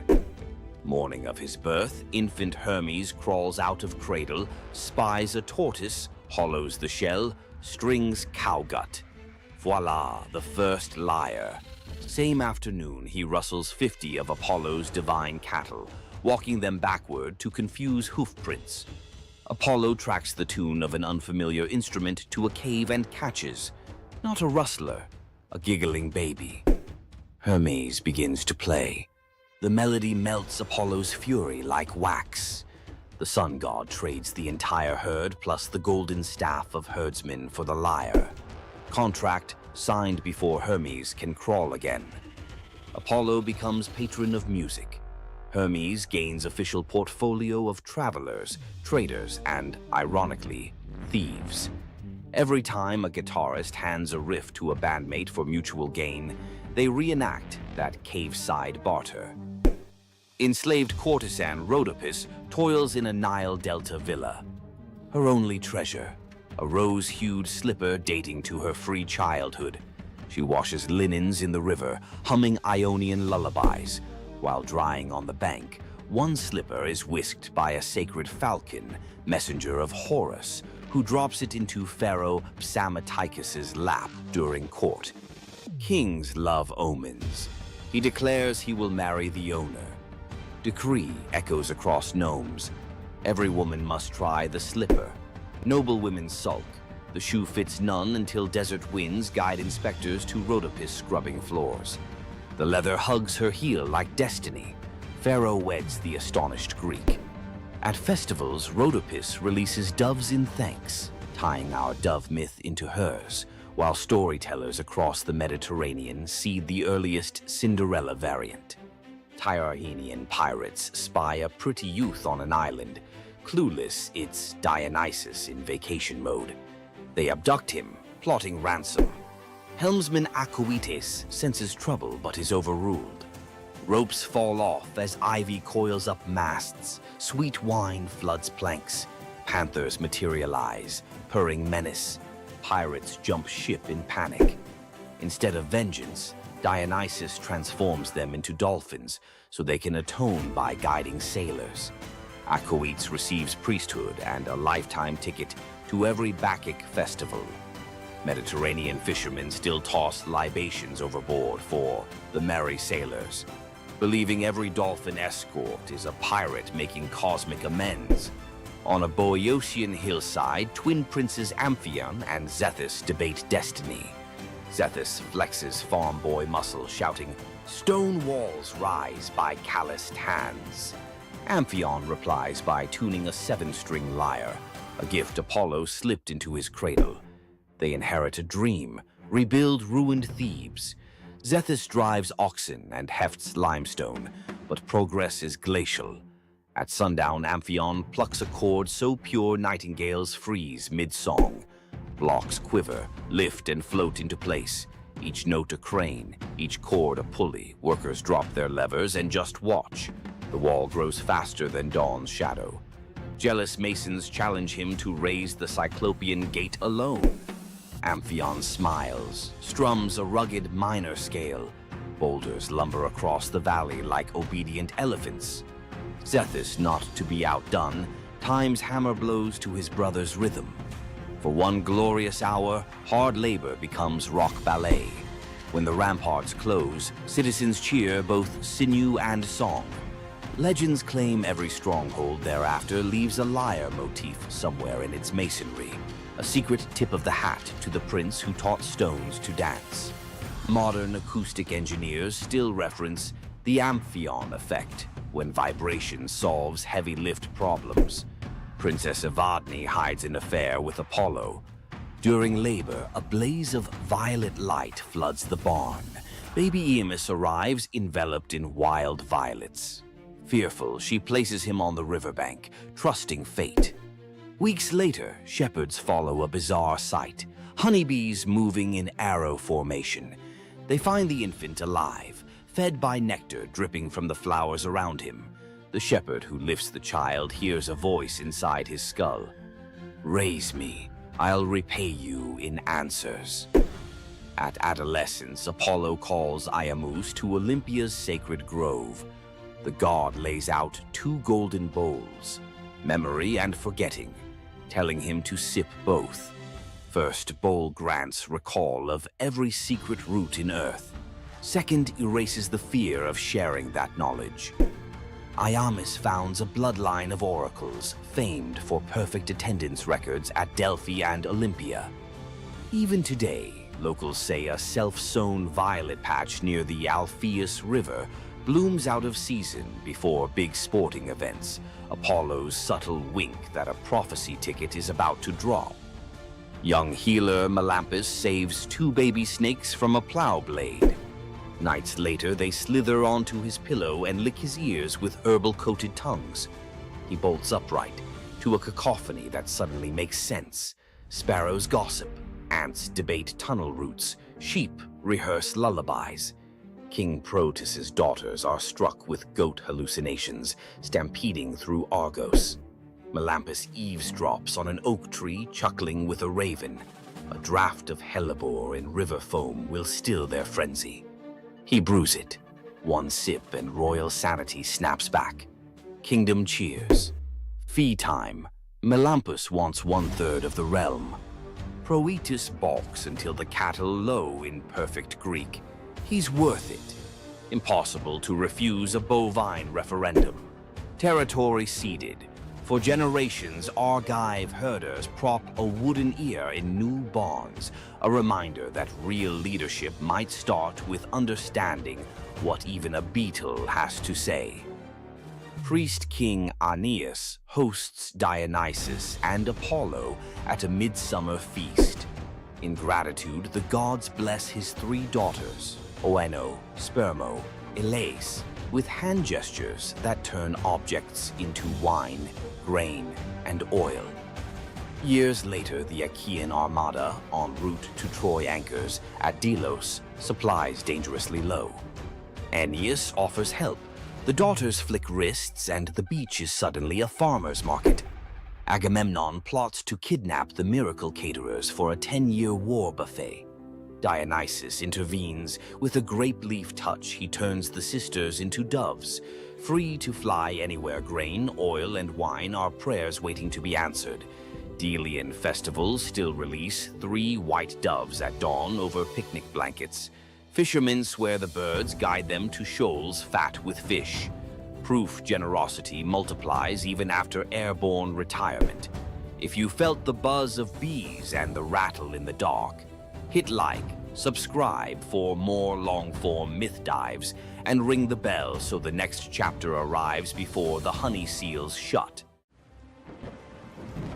Morning of his birth, infant Hermes crawls out of cradle, spies a tortoise, hollows the shell, strings cowgut. Voila, the first lyre. Same afternoon, he rustles 50 of Apollo's divine cattle, walking them backward to confuse hoofprints. Apollo tracks the tune of an unfamiliar instrument to a cave and catches, not a rustler, a giggling baby. Hermes begins to play. The melody melts Apollo's fury like wax. The sun god trades the entire herd plus the golden staff of herdsmen for the lyre. Contract signed before Hermes can crawl again. Apollo becomes patron of music. Hermes gains official portfolio of travelers, traders, and, ironically, thieves. Every time a guitarist hands a riff to a bandmate for mutual gain, they reenact that cave-side barter. Enslaved courtesan Rhodopis toils in a Nile Delta villa. Her only treasure, a rose-hued slipper dating to her free childhood. She washes linens in the river, humming Ionian lullabies. While drying on the bank, one slipper is whisked by a sacred falcon, messenger of Horus, who drops it into Pharaoh Psammetichus's lap during court. Kings love omens. He declares he will marry the owner. Decree echoes across gnomes. Every woman must try the slipper. Noble women sulk. The shoe fits none until desert winds guide inspectors to Rhodopis scrubbing floors. The leather hugs her heel like destiny. Pharaoh weds the astonished Greek. At festivals, Rhodopis releases doves in thanks, tying our dove myth into hers, while storytellers across the Mediterranean seed the earliest Cinderella variant. Tyrrhenian pirates spy a pretty youth on an island. Clueless, it's Dionysus in vacation mode. They abduct him, plotting ransom. Helmsman Acoetes senses trouble but is overruled. Ropes fall off as ivy coils up masts. Sweet wine floods planks. Panthers materialize, purring menace. Pirates jump ship in panic. Instead of vengeance, Dionysus transforms them into dolphins so they can atone by guiding sailors. Acoetes receives priesthood and a lifetime ticket to every Bacchic festival. Mediterranean fishermen still toss libations overboard for the merry sailors, believing every dolphin escort is a pirate making cosmic amends. On a Boeotian hillside, twin princes Amphion and Zethus debate destiny. Zethus flexes farm boy muscle, shouting, "Stone walls rise by calloused hands." Amphion replies by tuning a 7-string lyre, a gift Apollo slipped into his cradle. They inherit a dream, rebuild ruined Thebes. Zethus drives oxen and hefts limestone, but progress is glacial. At sundown, Amphion plucks a chord so pure nightingales freeze mid-song. Blocks quiver, lift and float into place. Each note a crane, each chord a pulley. Workers drop their levers and just watch. The wall grows faster than dawn's shadow. Jealous masons challenge him to raise the Cyclopean gate alone. Amphion smiles, strums a rugged minor scale. Boulders lumber across the valley like obedient elephants. Zethus, not to be outdone, Time's hammer blows to his brother's rhythm. For one glorious hour, hard labor becomes rock ballet. When the ramparts close, citizens cheer both sinew and song. Legends claim every stronghold thereafter leaves a lyre motif somewhere in its masonry, a secret tip of the hat to the prince who taught stones to dance. Modern acoustic engineers still reference the Amphion effect when vibration solves heavy lift problems. Princess Evadne hides an affair with Apollo. During labor, a blaze of violet light floods the barn. Baby Eamus arrives enveloped in wild violets. Fearful, she places him on the riverbank, trusting fate. Weeks later, shepherds follow a bizarre sight. Honeybees moving in arrow formation. They find the infant alive, fed by nectar dripping from the flowers around him. The shepherd who lifts the child hears a voice inside his skull. "Raise me, I'll repay you in answers." At adolescence, Apollo calls Iamus to Olympia's sacred grove. The god lays out 2 golden bowls, memory and forgetting, telling him to sip both. First bowl grants recall of every secret root in Earth. Second erases the fear of sharing that knowledge. Iamus founds a bloodline of oracles, famed for perfect attendance records at Delphi and Olympia. Even today, locals say a self-sown violet patch near the Alpheus River blooms out of season before big sporting events, Apollo's subtle wink that a prophecy ticket is about to drop. Young healer Melampus saves 2 baby snakes from a plow blade. Nights later, they slither onto his pillow and lick his ears with herbal-coated tongues. He bolts upright, to a cacophony that suddenly makes sense. Sparrows gossip, ants debate tunnel routes, sheep rehearse lullabies. King Proteus's daughters are struck with goat hallucinations, stampeding through Argos. Melampus eavesdrops on an oak tree, chuckling with a raven. A draught of hellebore in river foam will still their frenzy. He brews it. One sip and royal sanity snaps back. Kingdom cheers. Fee time. Melampus wants 1/3 of the realm. Proetus balks until the cattle low in perfect Greek. He's worth it. Impossible to refuse a bovine referendum. Territory ceded. For generations, Argive herders prop a wooden ear in new barns, a reminder that real leadership might start with understanding what even a beetle has to say. Priest King Aeneas hosts Dionysus and Apollo at a midsummer feast. In gratitude, the gods bless his 3 daughters, Oeno, Spermo, Elais, with hand gestures that turn objects into wine, grain, and oil. Years later, the Achaean armada, en route to Troy anchors at Delos, supplies dangerously low. Aeneas offers help. The daughters flick wrists and the beach is suddenly a farmer's market. Agamemnon plots to kidnap the miracle caterers for a 10-year war buffet. Dionysus intervenes. With a grape leaf touch, he turns the sisters into doves. Free to fly anywhere, grain, oil, and wine are prayers waiting to be answered. Delian festivals still release 3 white doves at dawn over picnic blankets. Fishermen swear the birds guide them to shoals fat with fish. Proof generosity multiplies even after airborne retirement. If you felt the buzz of bees and the rattle in the dark, hit like, subscribe for more long-form myth dives, and ring the bell so the next chapter arrives before the honey seals shut.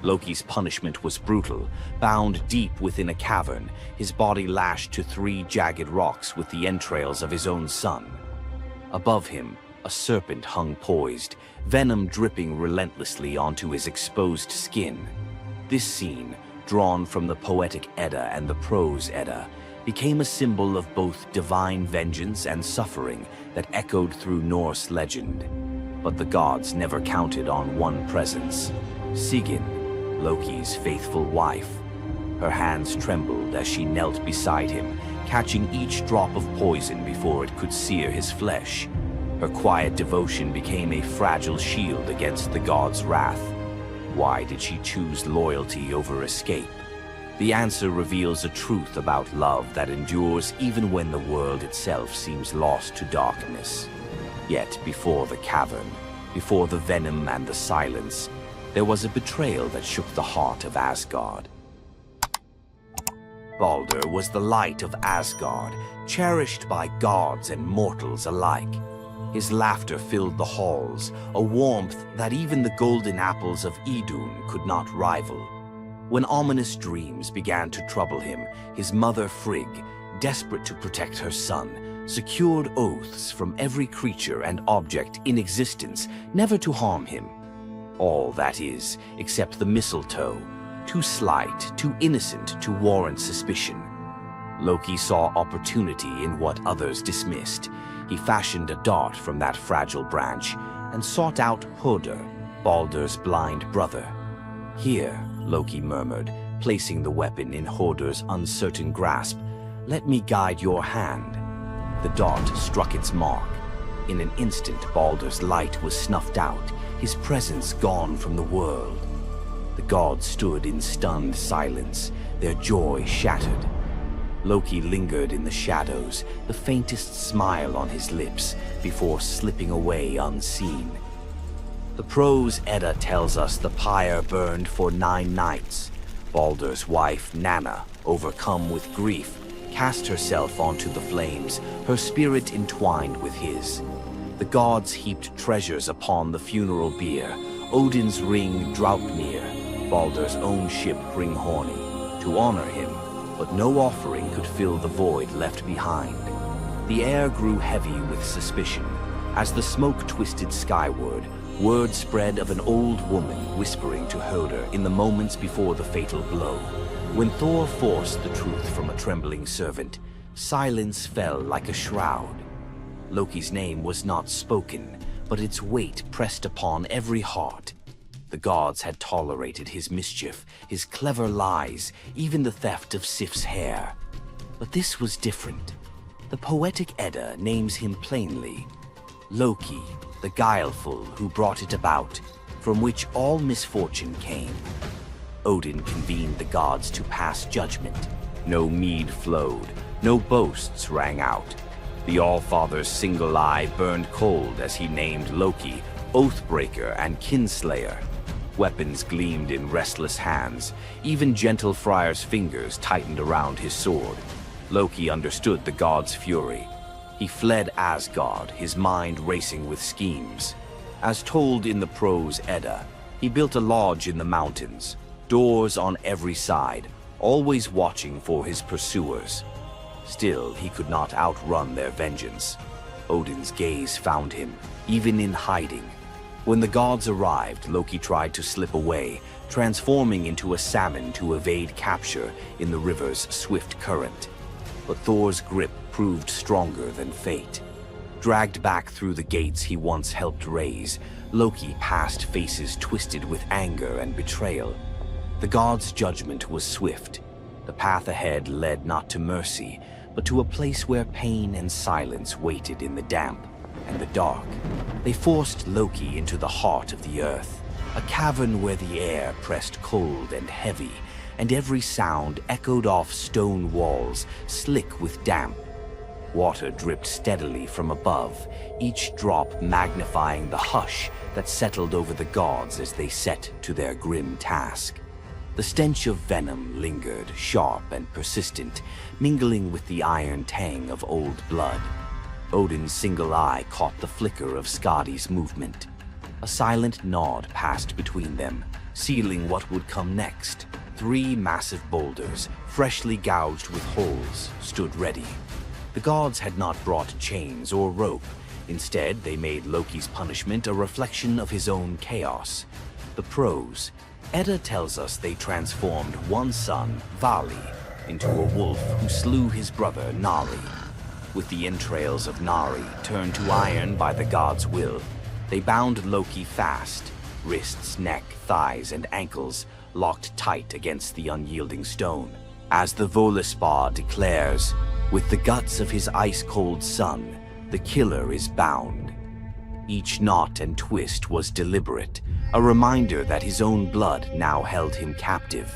Loki's punishment was brutal. Bound deep within a cavern, his body lashed to 3 jagged rocks with the entrails of his own son. Above him, a serpent hung poised, venom dripping relentlessly onto his exposed skin. This scene, drawn from the poetic Edda and the prose Edda, became a symbol of both divine vengeance and suffering that echoed through Norse legend. But the gods never counted on one presence: Sigyn, Loki's faithful wife. Her hands trembled as she knelt beside him, catching each drop of poison before it could sear his flesh. Her quiet devotion became a fragile shield against the god's wrath. Why did she choose loyalty over escape? The answer reveals a truth about love that endures even when the world itself seems lost to darkness. Yet before the cavern, before the venom and the silence, there was a betrayal that shook the heart of Asgard. Balder was the light of Asgard, cherished by gods and mortals alike. His laughter filled the halls, a warmth that even the golden apples of Idun could not rival. When ominous dreams began to trouble him, his mother Frigg, desperate to protect her son, secured oaths from every creature and object in existence never to harm him. All, that is, except the mistletoe, too slight, too innocent to warrant suspicion. Loki saw opportunity in what others dismissed. He fashioned a dart from that fragile branch and sought out Hoder, Balder's blind brother. "Here," Loki murmured, placing the weapon in Hoder's uncertain grasp, "let me guide your hand." The dart struck its mark. In an instant, Balder's light was snuffed out, his presence gone from the world. The gods stood in stunned silence, their joy shattered. Loki lingered in the shadows, the faintest smile on his lips, before slipping away unseen. The prose Edda tells us the pyre burned for 9 nights. Balder's wife, Nanna, overcome with grief, cast herself onto the flames, her spirit entwined with his. The gods heaped treasures upon the funeral bier, Odin's ring Draupnir, Balder's own ship Hringhorni, to honor him, but no offering could fill the void left behind. The air grew heavy with suspicion. As the smoke twisted skyward, word spread of an old woman whispering to Hoder in the moments before the fatal blow. When Thor forced the truth from a trembling servant, silence fell like a shroud. Loki's name was not spoken, but its weight pressed upon every heart. The gods had tolerated his mischief, his clever lies, even the theft of Sif's hair. But this was different. The poetic Edda names him plainly: Loki, the guileful who brought it about, from which all misfortune came. Odin convened the gods to pass judgment. No mead flowed, no boasts rang out. The All-Father's single eye burned cold as he named Loki Oathbreaker and Kinslayer. Weapons gleamed in restless hands. Even gentle Friar's fingers tightened around his sword. Loki understood the gods' fury. He fled Asgard, his mind racing with schemes. As told in the prose Edda, he built a lodge in the mountains, doors on every side, always watching for his pursuers. Still, he could not outrun their vengeance. Odin's gaze found him, even in hiding. When the gods arrived, Loki tried to slip away, transforming into a salmon to evade capture in the river's swift current. But Thor's grip proved stronger than fate. Dragged back through the gates he once helped raise, Loki passed faces twisted with anger and betrayal. The gods' judgment was swift. The path ahead led not to mercy, but to a place where pain and silence waited in the damp and the dark. They forced Loki into the heart of the earth, a cavern where the air pressed cold and heavy, and every sound echoed off stone walls, slick with damp. Water dripped steadily from above, each drop magnifying the hush that settled over the gods as they set to their grim task. The stench of venom lingered, sharp and persistent, mingling with the iron tang of old blood. Odin's single eye caught the flicker of Skadi's movement. A silent nod passed between them, sealing what would come next. 3 massive boulders, freshly gouged with holes, stood ready. The gods had not brought chains or rope. Instead, they made Loki's punishment a reflection of his own chaos. The prose: Edda tells us they transformed one son, Vali, into a wolf who slew his brother, Nari. With the entrails of Nari turned to iron by the gods' will, they bound Loki fast, wrists, neck, thighs, and ankles locked tight against the unyielding stone. As the Völuspá declares, with the guts of his ice-cold son, the killer is bound. Each knot and twist was deliberate, a reminder that his own blood now held him captive.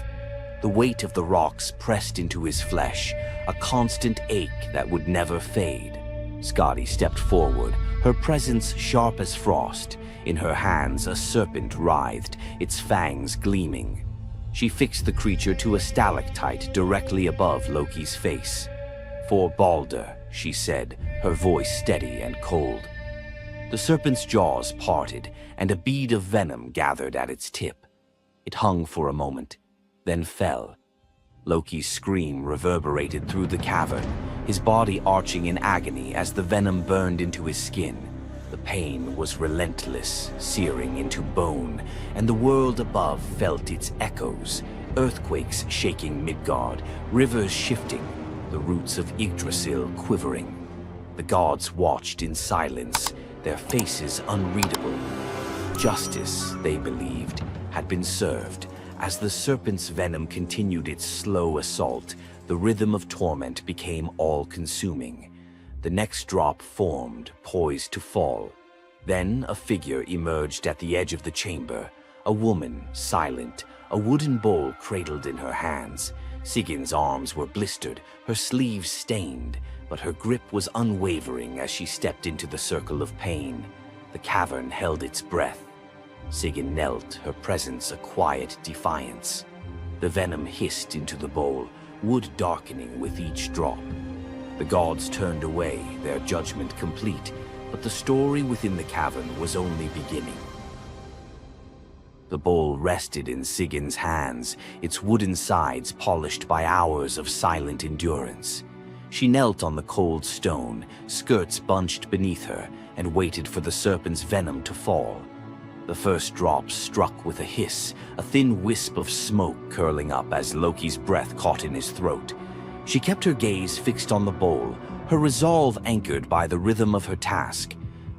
The weight of the rocks pressed into his flesh, a constant ache that would never fade. Scotty stepped forward, her presence sharp as frost. In her hands, a serpent writhed, its fangs gleaming. She fixed the creature to a stalactite directly above Loki's face. "For Balder," she said, her voice steady and cold. The serpent's jaws parted, and a bead of venom gathered at its tip. It hung for a moment, then fell. Loki's scream reverberated through the cavern, his body arching in agony as the venom burned into his skin. The pain was relentless, searing into bone, and the world above felt its echoes, earthquakes shaking Midgard, rivers shifting, the roots of Yggdrasil quivering. The gods watched in silence, their faces unreadable. Justice, they believed, had been served. As the serpent's venom continued its slow assault, the rhythm of torment became all-consuming. The next drop formed, poised to fall. Then a figure emerged at the edge of the chamber, a woman, silent, a wooden bowl cradled in her hands. Sigin's arms were blistered, her sleeves stained, but her grip was unwavering as she stepped into the circle of pain. The cavern held its breath. Sigyn knelt, her presence a quiet defiance. The venom hissed into the bowl, wood darkening with each drop. The gods turned away, their judgment complete, but the story within the cavern was only beginning. The bowl rested in Sigyn's hands, its wooden sides polished by hours of silent endurance. She knelt on the cold stone, skirts bunched beneath her, and waited for the serpent's venom to fall. The first drop struck with a hiss, a thin wisp of smoke curling up as Loki's breath caught in his throat. She kept her gaze fixed on the bowl, her resolve anchored by the rhythm of her task.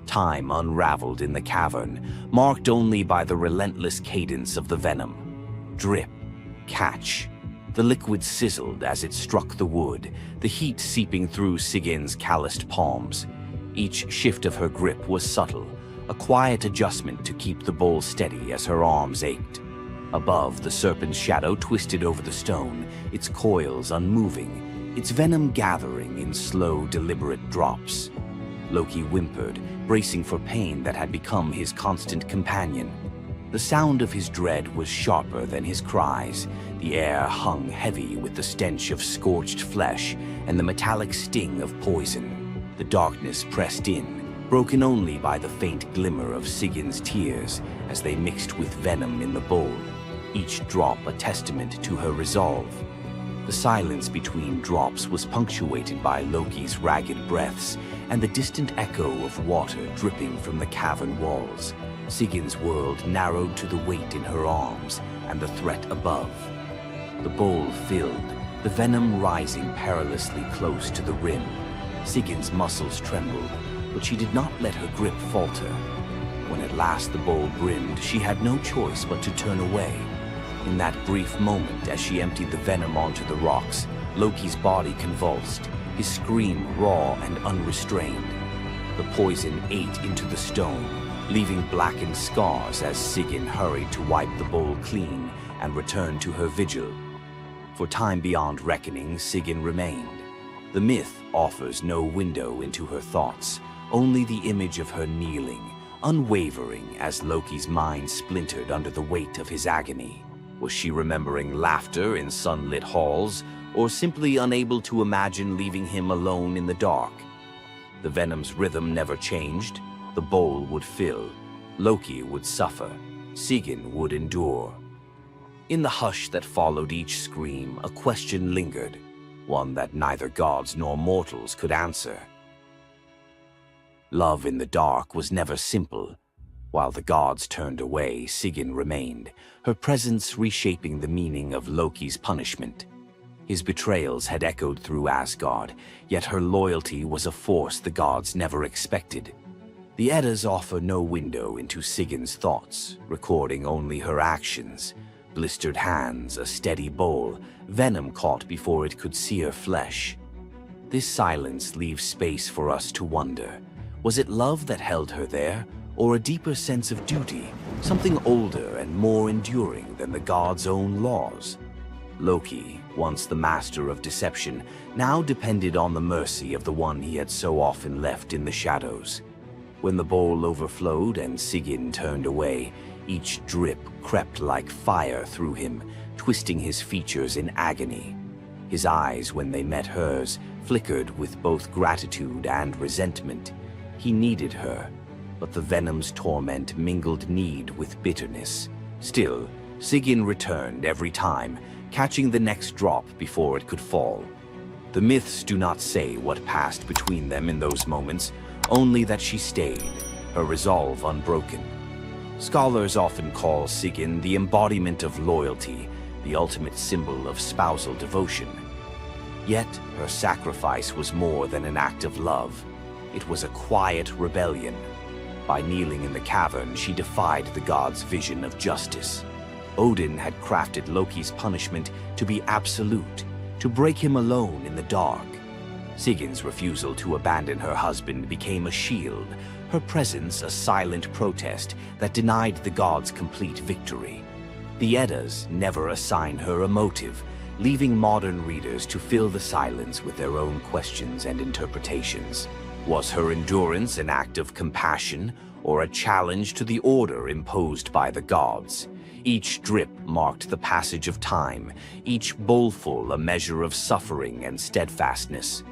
Time unraveled in the cavern, marked only by the relentless cadence of the venom. Drip, catch. The liquid sizzled as it struck the wood, the heat seeping through Sigyn's calloused palms. Each shift of her grip was subtle, a quiet adjustment to keep the bowl steady as her arms ached. Above, the serpent's shadow twisted over the stone, its coils unmoving, its venom gathering in slow, deliberate drops. Loki whimpered, bracing for pain that had become his constant companion. The sound of his dread was sharper than his cries. The air hung heavy with the stench of scorched flesh and the metallic sting of poison. The darkness pressed in, broken only by the faint glimmer of Sigyn's tears as they mixed with venom in the bowl, each drop a testament to her resolve. The silence between drops was punctuated by Loki's ragged breaths and the distant echo of water dripping from the cavern walls. Sigyn's world narrowed to the weight in her arms and the threat above. The bowl filled, the venom rising perilously close to the rim. Sigyn's muscles trembled, but she did not let her grip falter. When at last the bowl brimmed, she had no choice but to turn away. In that brief moment, as she emptied the venom onto the rocks, Loki's body convulsed, his scream raw and unrestrained. The poison ate into the stone, leaving blackened scars as Sigyn hurried to wipe the bowl clean and return to her vigil. For time beyond reckoning, Sigyn remained. The myth offers no window into her thoughts, only the image of her kneeling, unwavering as Loki's mind splintered under the weight of his agony. Was she remembering laughter in sunlit halls, or simply unable to imagine leaving him alone in the dark? The venom's rhythm never changed. The bowl would fill. Loki would suffer. Sigyn would endure. In the hush that followed each scream, a question lingered, one that neither gods nor mortals could answer. Love in the dark was never simple. While the gods turned away, Sigyn remained, her presence reshaping the meaning of Loki's punishment. His betrayals had echoed through Asgard, yet her loyalty was a force the gods never expected. The Eddas offer no window into Sigyn's thoughts, recording only her actions. Blistered hands, a steady bowl, venom caught before it could sear flesh. This silence leaves space for us to wonder. Was it love that held her there, or a deeper sense of duty, something older and more enduring than the gods' own laws? Loki, once the master of deception, now depended on the mercy of the one he had so often left in the shadows. When the bowl overflowed and Sigyn turned away, each drip crept like fire through him, twisting his features in agony. His eyes, when they met hers, flickered with both gratitude and resentment. He needed her, but the venom's torment mingled need with bitterness. Still, Sigyn returned every time, catching the next drop before it could fall. The myths do not say what passed between them in those moments, only that she stayed, her resolve unbroken. Scholars often call Sigyn the embodiment of loyalty, the ultimate symbol of spousal devotion. Yet, her sacrifice was more than an act of love. It was a quiet rebellion. By kneeling in the cavern, she defied the gods' vision of justice. Odin had crafted Loki's punishment to be absolute, to break him alone in the dark. Sigyn's refusal to abandon her husband became a shield, her presence a silent protest that denied the gods complete victory. The Eddas never assign her a motive, leaving modern readers to fill the silence with their own questions and interpretations. Was her endurance an act of compassion or a challenge to the order imposed by the gods? Each drip marked the passage of time, each bowlful a measure of suffering and steadfastness.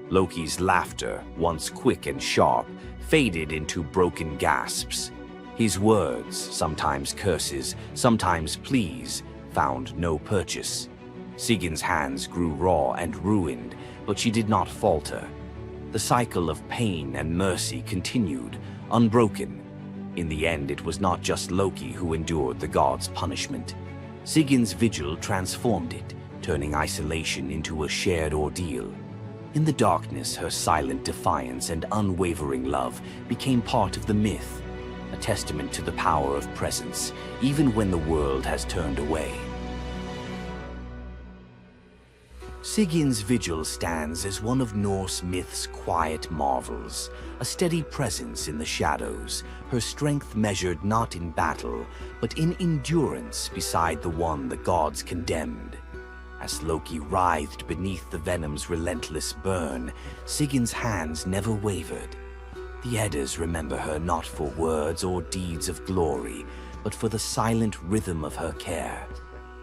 Loki's laughter, once quick and sharp, faded into broken gasps. His words, sometimes curses, sometimes pleas, found no purchase. Sigyn's hands grew raw and ruined, but she did not falter. The cycle of pain and mercy continued, unbroken. In the end, it was not just Loki who endured the gods' punishment. Sigyn's vigil transformed it, turning isolation into a shared ordeal. In the darkness, her silent defiance and unwavering love became part of the myth, a testament to the power of presence, even when the world has turned away. Sigyn's vigil stands as one of Norse myth's quiet marvels, a steady presence in the shadows, her strength measured not in battle, but in endurance beside the one the gods condemned. As Loki writhed beneath the venom's relentless burn, Sigyn's hands never wavered. The Eddas remember her not for words or deeds of glory, but for the silent rhythm of her care.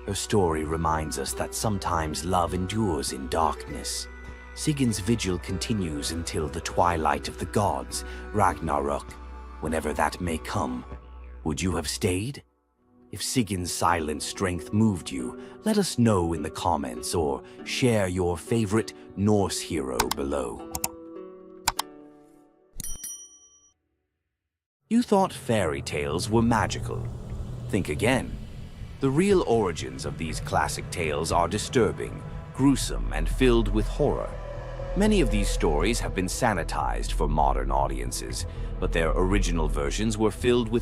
Her story reminds us that sometimes love endures in darkness. Sigyn's vigil continues until the twilight of the gods, Ragnarok, whenever that may come. Would you have stayed? If Sigyn's silent strength moved you, let us know in the comments or share your favorite Norse hero below. You thought fairy tales were magical. Think again. The real origins of these classic tales are disturbing, gruesome, and filled with horror. Many of these stories have been sanitized for modern audiences, but their original versions were filled with